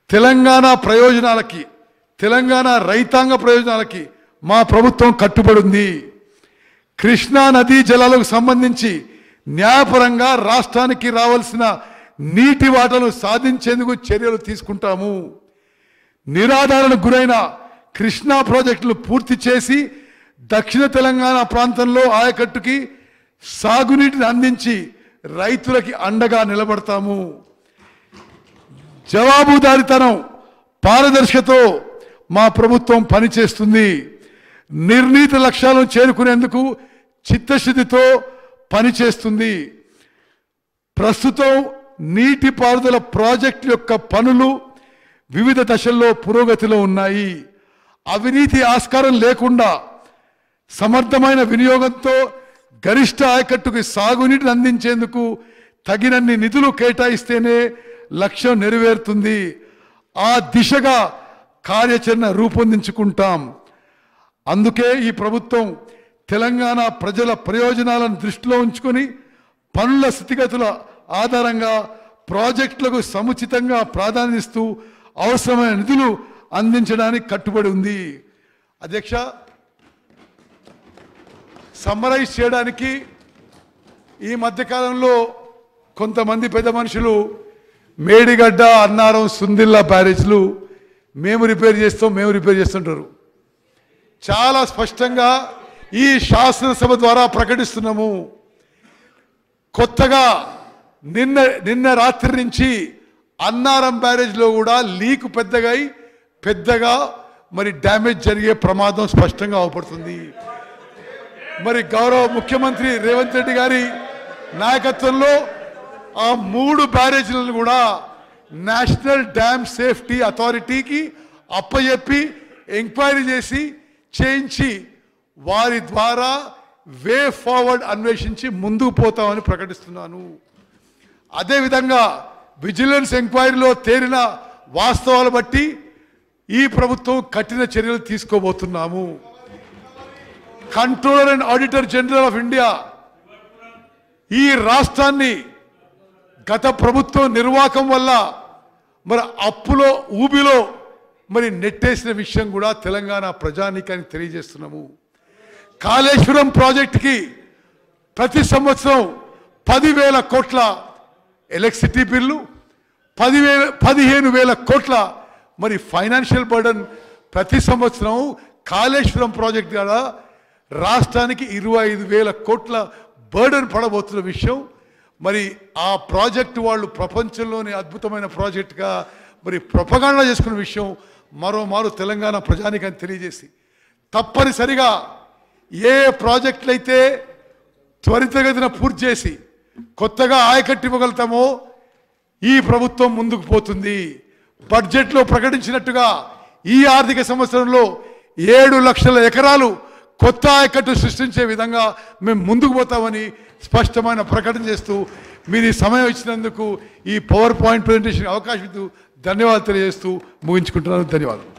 తెలంగాణ ప్రయోజనాలకి, తెలంగాణ రైతాంగ ప్రయోజనాలకి మా ప్రభుత్వం కట్టుబడి ఉంది. కృష్ణా నదీ జలాలకు సంబంధించి న్యాయపరంగా రాష్ట్రానికి రావాల్సిన నీటి వాటాను సాధించేందుకు చర్యలు తీసుకుంటాము. నిరాధారణకు గురైన కృష్ణా ప్రాజెక్టులు పూర్తి చేసి దక్షిణ తెలంగాణ ప్రాంతంలో ఆయకట్టుకి సాగునీటిని అందించి రైతులకి అండగా నిలబడతాము. జవాబుదారీతనం, పారదర్శకతో మా ప్రభుత్వం పనిచేస్తుంది. నిర్ణీత లక్ష్యాలను చేరుకునేందుకు చిత్తశుద్ధితో పనిచేస్తుంది. ప్రస్తుతం నీటిపారుదల ప్రాజెక్టు యొక్క పనులు వివిధ దశల్లో పురోగతిలో ఉన్నాయి. అవినీతి ఆస్కారం లేకుండా సమర్థమైన వినియోగంతో గరిష్ట ఆయకట్టుకు సాగునీటిని అందించేందుకు తగినన్ని నిధులు కేటాయిస్తేనే లక్ష్యం నెరవేరుతుంది. ఆ దిశగా కార్యాచరణ రూపొందించుకుంటాం. అందుకే ఈ ప్రభుత్వం తెలంగాణ ప్రజల ప్రయోజనాలను దృష్టిలో ఉంచుకొని పనుల స్థితిగతుల ఆధారంగా ప్రాజెక్టులకు సముచితంగా ప్రాధాన్యతనిస్తూ అవసరమైన నిధులు అందించడానికి కట్టుబడి ఉంది. అధ్యక్ష, సమ్మరైజ్ చేయడానికి ఈ మధ్యకాలంలో కొంతమంది పెద్ద మనుషులు మేడిగడ్డ, అన్నారం, సుందిల్లా బ్యారేజ్లు మేము రిపేర్ చేస్తుంటారు. చాలా స్పష్టంగా ఈ శాసనసభ ద్వారా ప్రకటిస్తున్నాము. కొత్తగా నిన్న రాత్రి నుంచి అన్నారం బ్యారేజ్లో కూడా లీక్ పెద్దగా మరి డ్యామేజ్ జరిగే ప్రమాదం స్పష్టంగా అవపడుతుంది. మరి గౌరవ ముఖ్యమంత్రి రేవంత్ రెడ్డి గారి నాయకత్వంలో ఆ 3 బ్యారేజీలను కూడా నేషనల్ డ్యామ్ సేఫ్టీ అథారిటీకి అప్పచెప్పి ఎంక్వైరీ చేయించి వారి ద్వారా వే ఫార్వర్డ్ అన్వేషించి ముందుకు పోతామని ప్రకటిస్తున్నాను. అదేవిధంగా విజిలెన్స్ ఎంక్వైరీలో తేలిన వాస్తవాలు బట్టి ఈ ప్రభుత్వం కఠిన చర్యలు తీసుకోబోతున్నాము. Controller and auditor general of India ఈ రాష్ట్రాన్ని గత ప్రభుత్వం నిర్వాహకం వల్ల మరి అప్పులో ఊబిలో మరి నెట్టేసిన విషయం కూడా తెలంగాణ ప్రజానీకానికి తెలియజేస్తున్నాము. కాళేశ్వరం ప్రాజెక్టుకి ప్రతి సంవత్సరం 10,000 కోట్ల ఎలక్ట్రిసిటీ బిల్లు, 15,000 కోట్ల మరి ఫైనాన్షియల్ బర్డన్ ప్రతి సంవత్సరం కాళేశ్వరం ప్రాజెక్ట్ ద్వారా రాష్ట్రానికి 25,000 కోట్ల బర్డన్ పడబోతున్న విషయం మరి ఆ ప్రాజెక్టు వాళ్ళు ప్రపంచంలోని అద్భుతమైన ప్రాజెక్టుగా మరి ప్రొపగాండా చేసుకున్న విషయం మరోమారు తెలంగాణ ప్రజానీకాన్ని తెలియజేసి తప్పనిసరిగా ఏ ప్రాజెక్టులు అయితే త్వరితగతిన పూర్తి చేసి కొత్తగా ఆయకట్టు ఇవ్వగలుగుతామో ఈ ప్రభుత్వం ముందుకు పోతుంది. బడ్జెట్లో ప్రకటించినట్టుగా ఈ ఆర్థిక సంవత్సరంలో 7 లక్షల ఎకరాలు కొత్త ఆయకట్టు సృష్టించే విధంగా మేము ముందుకు పోతామని స్పష్టమైన ప్రకటన చేస్తూ మీరు ఈ సమయం ఇచ్చినందుకు ఈ పవర్ పాయింట్ ప్రెజెంటేషన్ అవకాశం ధన్యవాదాలు తెలియజేస్తూ ముగించుకుంటున్నాను. ధన్యవాదాలు.